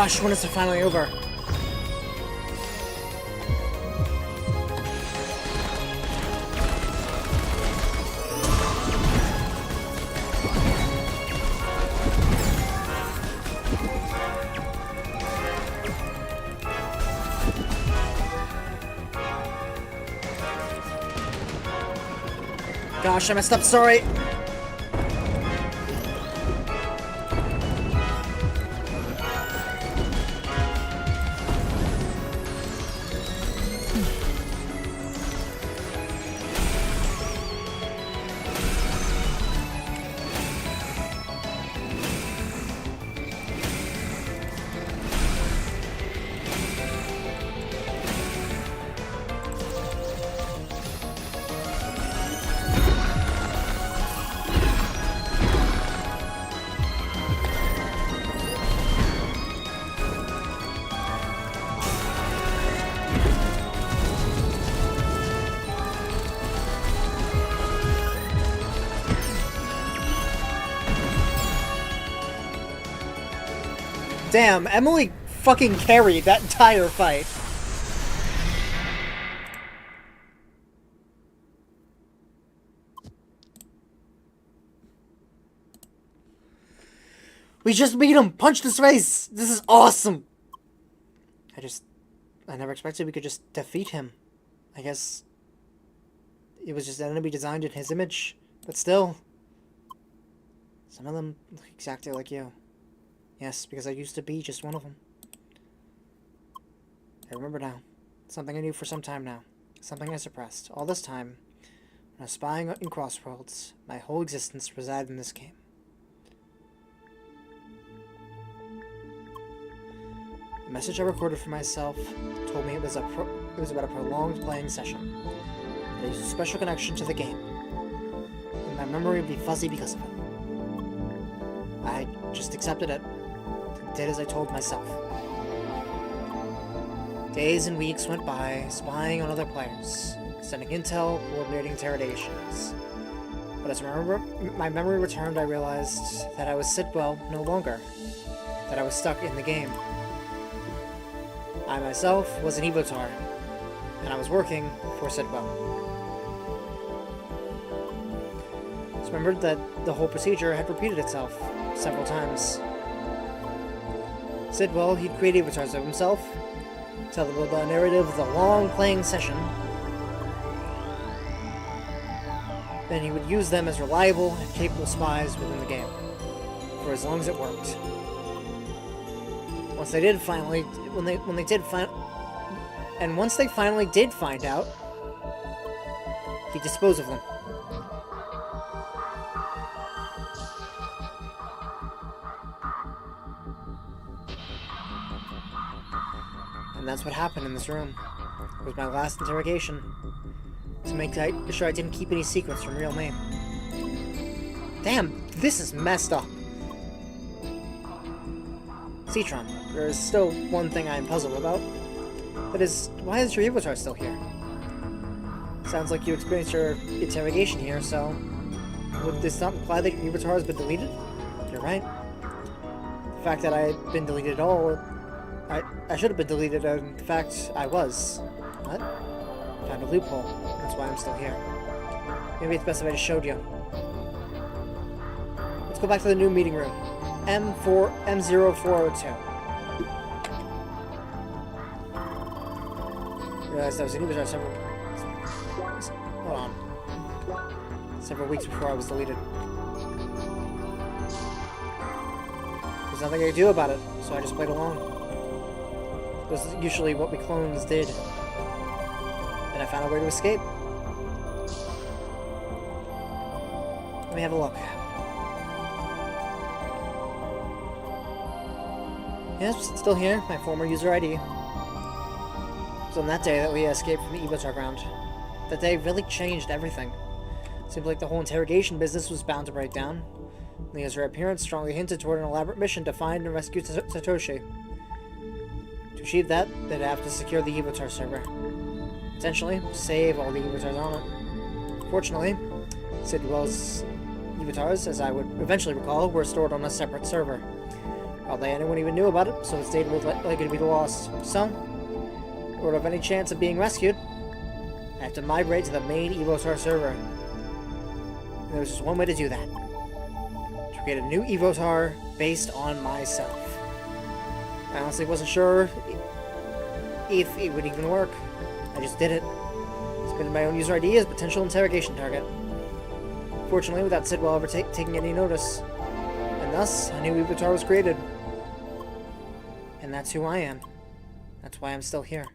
Gosh, when is it finally over? Gosh, I messed up, sorry. Damn, Emily fucking carried that entire fight. We just beat him! Punch his face! This is awesome! I never expected we could just defeat him. I guess it was just an enemy designed in his image, but still. Some of them look exactly like you. Yes, because I used to be just one of them. I remember now. Something I knew for some time now. Something I suppressed. All this time, when I was spying in Crossworlds, my whole existence resided in this game. The message I recorded for myself told me it was about a prolonged playing session. That used a special connection to the game. And my memory would be fuzzy because of it. I just accepted it. And did as I told myself. Days and weeks went by, spying on other players, sending intel, coordinating interrogations. But as my memory returned, I realized that I was Sidwell no longer. That I was stuck in the game. I myself was an Evotar, and I was working for Sidwell. Just remembered that the whole procedure had repeated itself several times. Sidwell, he'd create avatars of himself, tell them about the narrative of the long playing session, then he would use them as reliable and capable spies within the game, for as long as it worked. Once they finally did find out, he'd dispose of them. And that's what happened in this room. It was my last interrogation. To make sure I didn't keep any secrets from real me. Damn, this is messed up. Citron, there is still one thing I am puzzled about. That is, why is your Evotar still here? Sounds like you experienced your interrogation here, so... would this not imply that your Evotar has been deleted? You're right. The fact that I had been deleted at all... I should have been deleted, and in fact, I was. What? Found a loophole. That's why I'm still here. Maybe it's best if I just showed you. Let's go back to the new meeting room. M0402. Realized I was an Evotar several weeks before I was deleted. There's nothing I could do about it, so I just played along. It was usually what we clones did. And I found a way to escape. Let me have a look. Yes, it's still here, my former user ID. It was on that day that we escaped from the Evotar ground. That day really changed everything. It seemed like the whole interrogation business was bound to break down. Leah's appearance strongly hinted toward an elaborate mission to find and rescue Satoshi. To achieve that, they'd have to secure the Evotar server. Potentially, save all the Evotars on it. Fortunately, Sidwell's Evotars, as I would eventually recall, were stored on a separate server. Hardly anyone even knew about it, so its data was likely to be lost. So, in order of any chance of being rescued, I have to migrate to the main Evotar server. And there was just one way to do that. To create a new Evotar based on myself. I honestly wasn't sure if it would even work. I just did it. Submitted my own user ID as potential interrogation target. Fortunately, without Sidwell ever taking any notice. And thus, a new Evotar was created. And that's who I am. That's why I'm still here.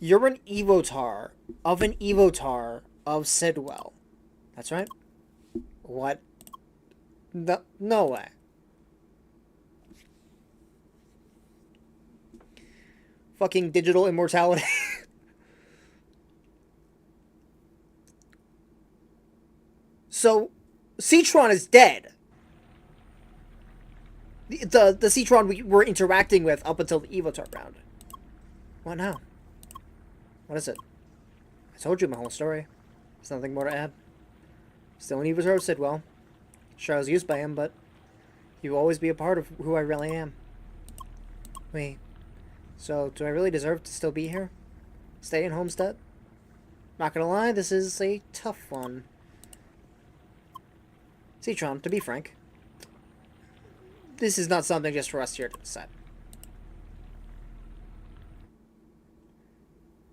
You're an Evotar of Sidwell. That's right. What? No way. Fucking digital immortality. So, Citron is dead. The Citron we were interacting with up until the Evotar round. What now? What is it? I told you my whole story. There's nothing more to add. Still an Evotar of Sidwell. Sure, I was used by him, but he will always be a part of who I really am. Wait. So, do I really deserve to still be here? Stay in Homestead? Not gonna lie, this is a tough one. Citron, to be frank, this is not something just for us here to decide.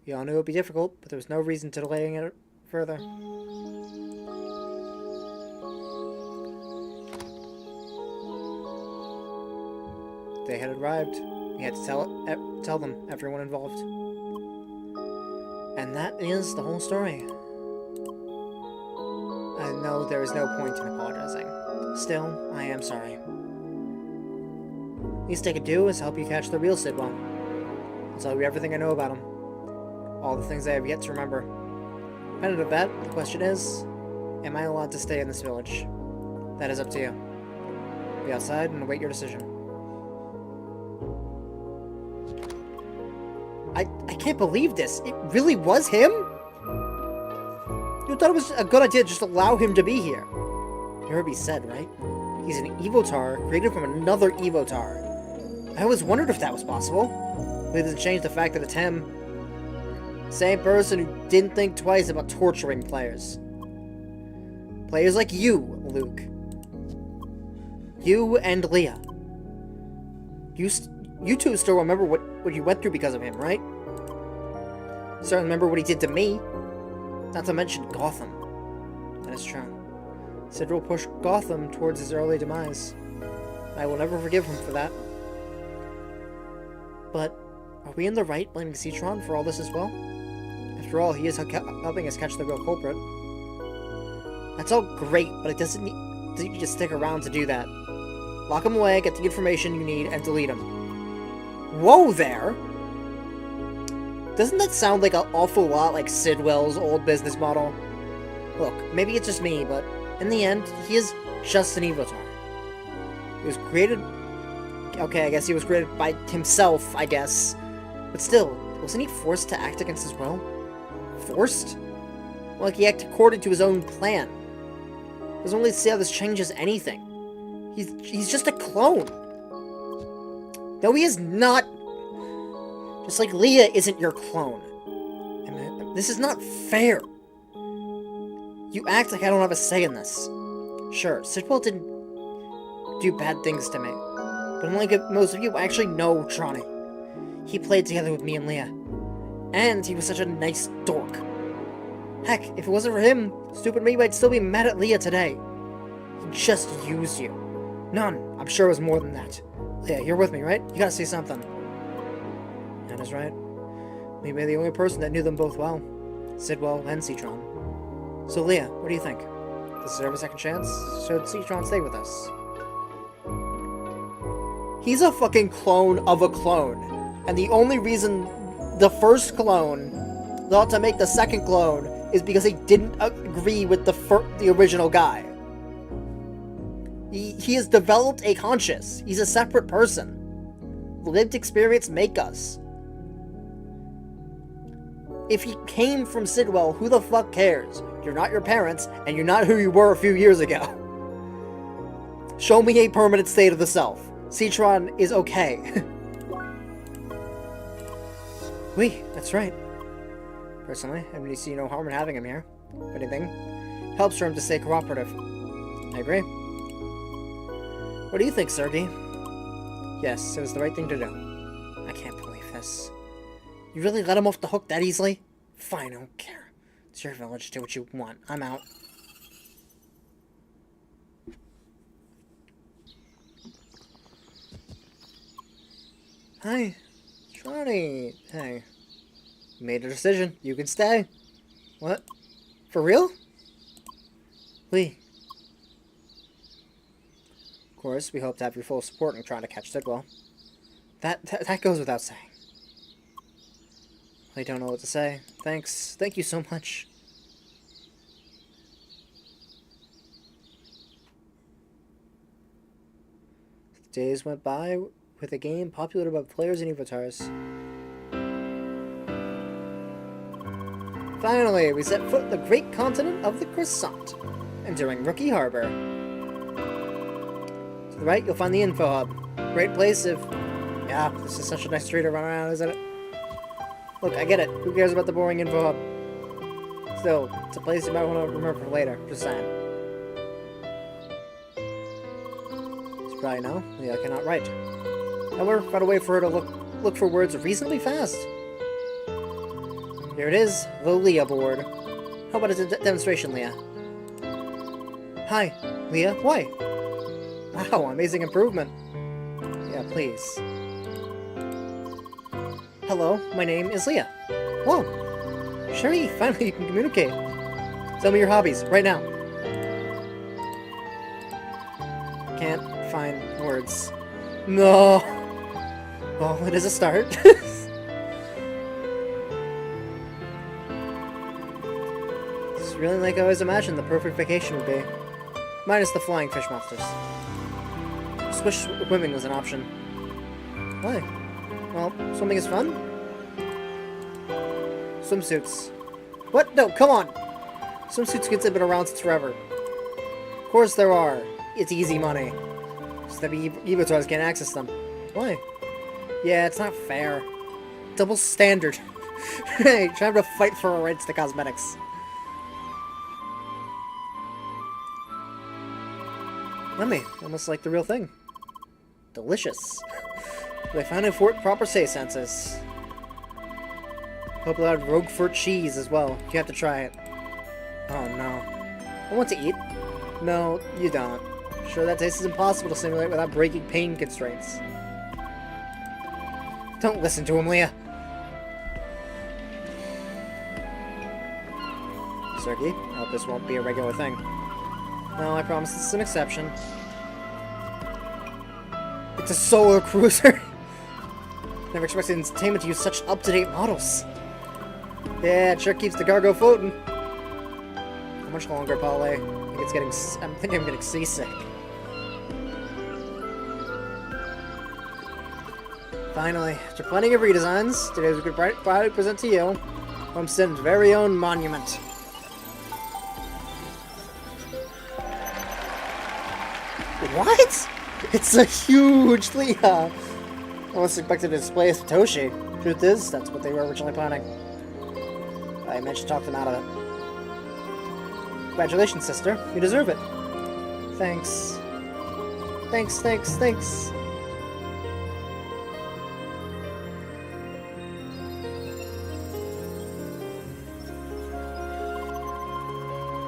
We all knew it would be difficult, but there was no reason to delaying it further. They had arrived. We had to tell them, everyone involved. And that is the whole story. I know there is no point in apologizing. Still, I am sorry. Least they could do is help you catch the real Sidwell. I'll tell you everything I know about him. All the things I have yet to remember. Independent of that, the question is, am I allowed to stay in this village? That is up to you. Be outside and await your decision. I can't believe this. It really was him? You thought it was a good idea to just allow him to be here. You heard me said, right? He's an Evotar created from another Evotar. I always wondered if that was possible. But it doesn't change the fact that it's him. Same person who didn't think twice about torturing players. Players like you, Luke. You and Leah. You two still remember what you went through because of him, right? Certainly remember what he did to me. Not to mention Gotham. That is true. Sidwell pushed Gotham towards his early demise. I will never forgive him for that. But, are we in the right blaming Citron for all this as well? After all, he is helping us catch the real culprit. That's all great, but it doesn't need you to stick around to do that. Lock him away, get the information you need, and delete him. Whoa there! Doesn't that sound like an awful lot like Sidwell's old business model? Look, maybe it's just me, but in the end, he is just an Evotar. He was created... Okay, I guess he was created by himself, I guess. But still, wasn't he forced to act against his will? Forced? Well, like he acted according to his own plan. Doesn't really see how this changes anything. He's just a clone. No, he is not. Just like Leah isn't your clone. And this is not fair. You act like I don't have a say in this. Sure, Sidwell didn't do bad things to me. But unlike most of you, I actually know Trani. He played together with me and Leah. And he was such a nice dork. Heck, if it wasn't for him, stupid me might still be mad at Leah today. He just used you. None. I'm sure it was more than that. Leah, you're with me, right? You gotta say something. That is right. Maybe the only person that knew them both well. Sidwell and Citron. So Leah, what do you think? Does it deserve a second chance? Should Citron stay with us? He's a fucking clone of a clone. And the only reason the first clone thought to make the second clone is because they didn't agree with the original guy. He has developed a conscience. He's a separate person. Lived experience make us. If he came from Sidwell, who the fuck cares? You're not your parents, and you're not who you were a few years ago. Show me a permanent state of the self. Citron is okay. That's right. Personally, I really see no harm in having him here. If anything, helps for him to stay cooperative. I agree. What do you think, Sergei? Yes, it was the right thing to do. I can't believe this. You really let him off the hook that easily? Fine, I don't care. It's your village, do what you want. I'm out. Hi. Johnny. Hey. You made a decision. You can stay. What? For real? Lee. Of course, we hope to have your full support in trying to catch Sidwell. That goes without saying. I don't know what to say. Thanks. Thank you so much. The days went by with a game popular by players and Evotars. Finally, we set foot in the great continent of the Croissant, entering Rookie Harbor. To the right, you'll find the Info Hub. Great place if... Yeah, this is such a nice street to run around, isn't it? Look, I get it. Who cares about the boring Info Hub? Still, it's a place you might want to remember for later. Just saying. As you probably know, Leah cannot write. However, found a way for her to look for words reasonably fast. Here it is, the Leah board. How about a demonstration, Leah? Hi, Leah. Why? Wow, amazing improvement. Yeah, please. Hello, my name is Leah. Whoa! Sherry, finally you can communicate. Tell me your hobbies, right now. Can't find words. No! Well, it is a start. It's really like I always imagined the perfect vacation would be. Minus the flying fish monsters. Swish swimming was an option. Why? Well, swimming is fun. Swimsuits. What? No, come on! Swimsuits kids have been around since forever. Of course there are. It's easy money. Just that Evotars can't access them. Why? Yeah, it's not fair. Double standard. Hey, trying to fight for our rights to cosmetics. Yummy. Almost like the real thing. Delicious. They found proper say-senses. Hope they'll have Roquefort cheese as well. You have to try it. Oh no. I want to eat. No, you don't. Sure, that taste is impossible to simulate without breaking pain constraints. Don't listen to him, Leah. Sergey, I hope this won't be a regular thing. No, I promise this is an exception. It's a solar cruiser! Never expected Entertainment to use such up-to-date models. Yeah, it sure keeps the cargo floating. How much longer, Polly? I think I'm getting seasick. Finally, after plenty of redesigns, today we could proudly present to you Homestead's very own monument. What? It's a huge Leah! I almost expected to display as Toshi. Truth is, that's what they were originally planning. I managed to talk them out of it. Congratulations, sister. You deserve it. Thanks. Thanks.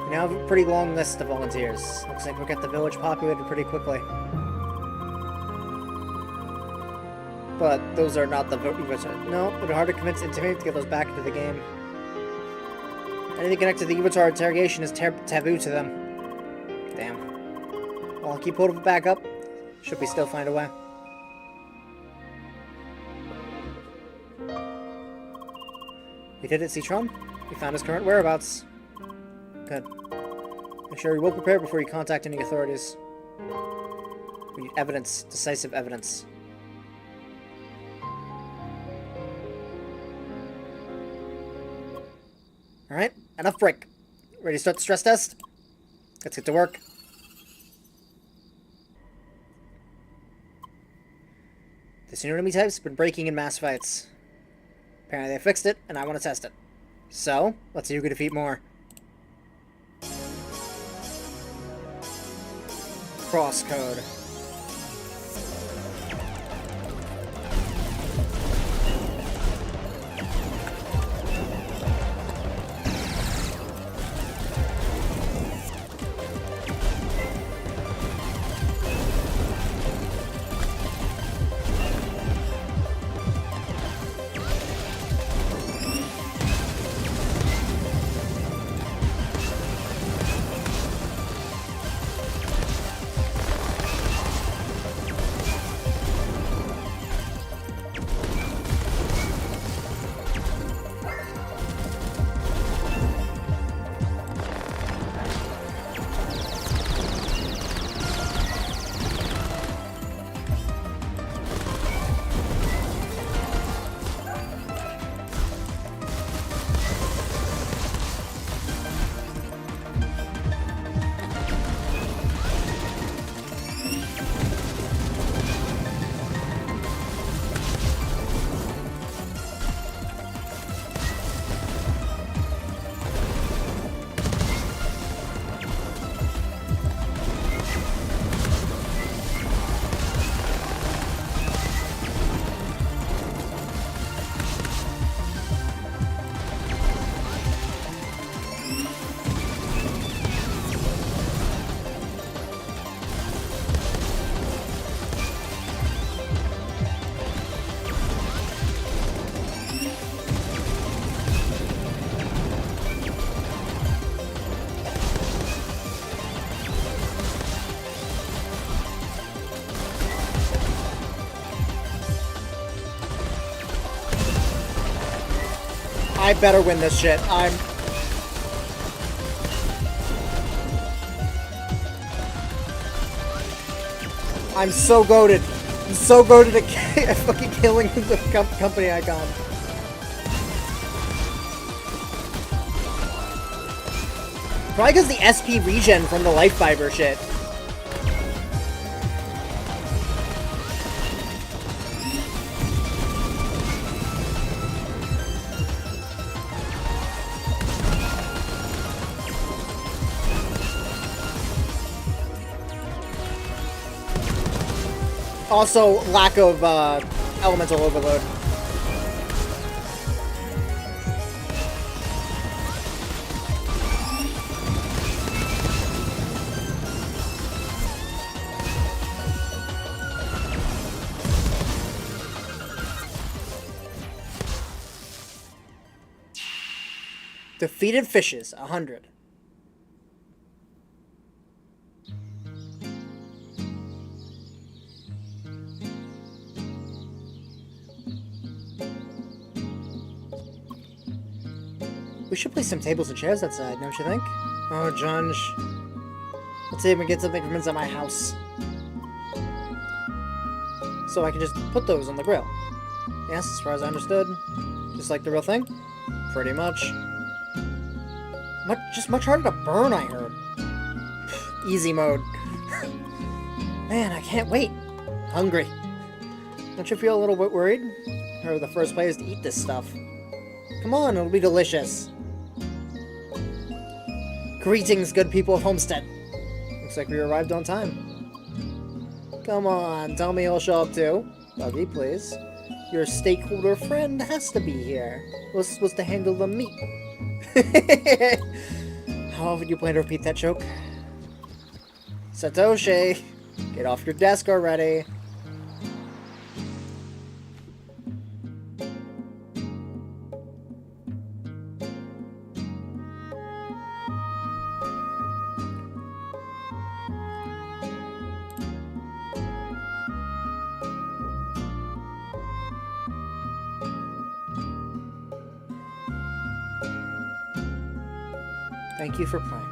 We now have a pretty long list of volunteers. Looks like we'll get the village populated pretty quickly. But those are not the Evotars. No, it'll be hard to convince Intimate to get those back into the game. Anything connected to the Evotar interrogation is taboo to them. Damn. Well, I'll keep hold of it back up. Should we still find a way? We did it, Citron. We found his current whereabouts. Good. Make sure you're well prepared before you contact any authorities. We need evidence. Decisive evidence. Alright, enough break. Ready to start the stress test? Let's get to work. This new enemy type's been breaking in mass fights. Apparently they fixed it, and I want to test it. So, let's see who can defeat more. CrossCode. I better win this shit. I'm so goated. I'm so goated at fucking killing the company icon. Probably because the SP regen from the life fiber shit. Also, lack of elemental overload. Defeated fishes, 100. We should place some tables and chairs outside, don't you think? Oh, Junge. Let's see if we can get something from inside my house. So I can just put those on the grill. Yes, as far as I understood. Just like the real thing? Pretty much. Just much harder to burn, I heard. Easy mode. Man, I can't wait. Hungry. Don't you feel a little bit worried? Or the first place to eat this stuff? Come on, it'll be delicious. Greetings, good people of Homestead. Looks like we arrived on time. Come on, tell me you'll show up too. Buggy, please. Your stakeholder friend has to be here. Was supposed to handle the meat. How often do you plan to repeat that joke? Satoshi, get off your desk already. Thank you for playing.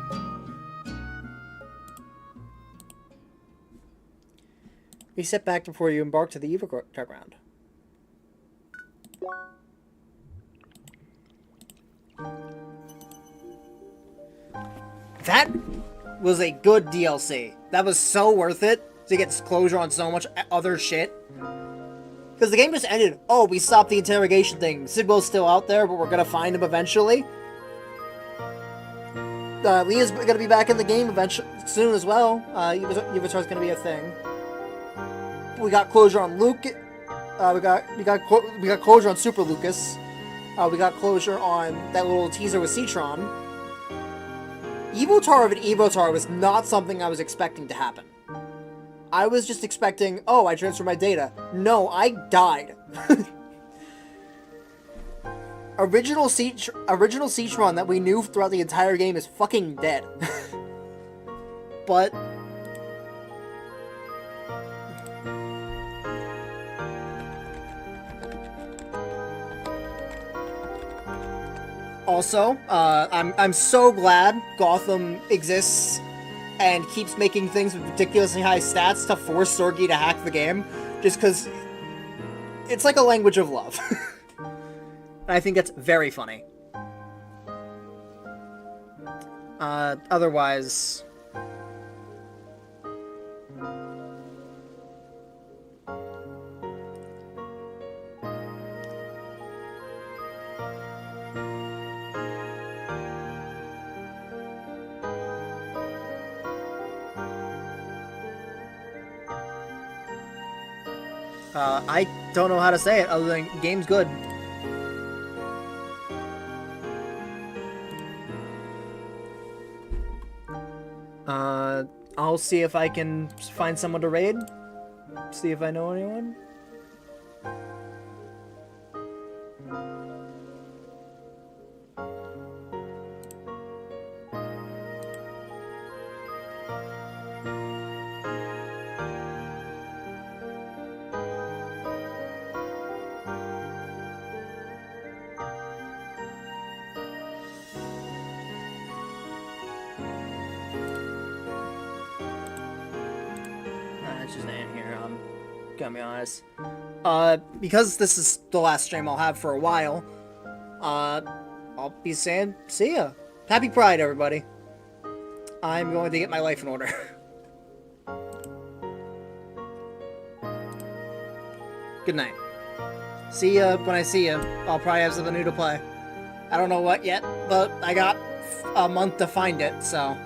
You sit back before you embark to the Evo ground. That was a good DLC. That was so worth it to get closure on so much other shit. Because the game just ended. Oh, we stopped the interrogation thing. Sidwell's still out there, but we're gonna find him eventually. Leah's gonna be back in the game eventually soon as well. Yuvatar's gonna be a thing. We got closure on Luke. We got closure on Super Lucas. We got closure on that little teaser with Citron. Evotar of an Evotar was not something I was expecting to happen. I was just expecting, oh, I transferred my data. No, I died. Original Citron that we knew throughout the entire game is fucking dead. But also, I'm so glad Gotham exists and keeps making things with ridiculously high stats to force Sorgi to hack the game, just because it's like a language of love. I think that's very funny. Otherwise... I don't know how to say it other than game's good. I'll see if I can find someone to raid. See if I know anyone. That's his name here. I'm gonna be honest. Because this is the last stream I'll have for a while, I'll be saying, see ya. Happy Pride, everybody. I'm going to get my life in order. Good night. See ya when I see ya. I'll probably have something new to play. I don't know what yet, but I got a month to find it, so...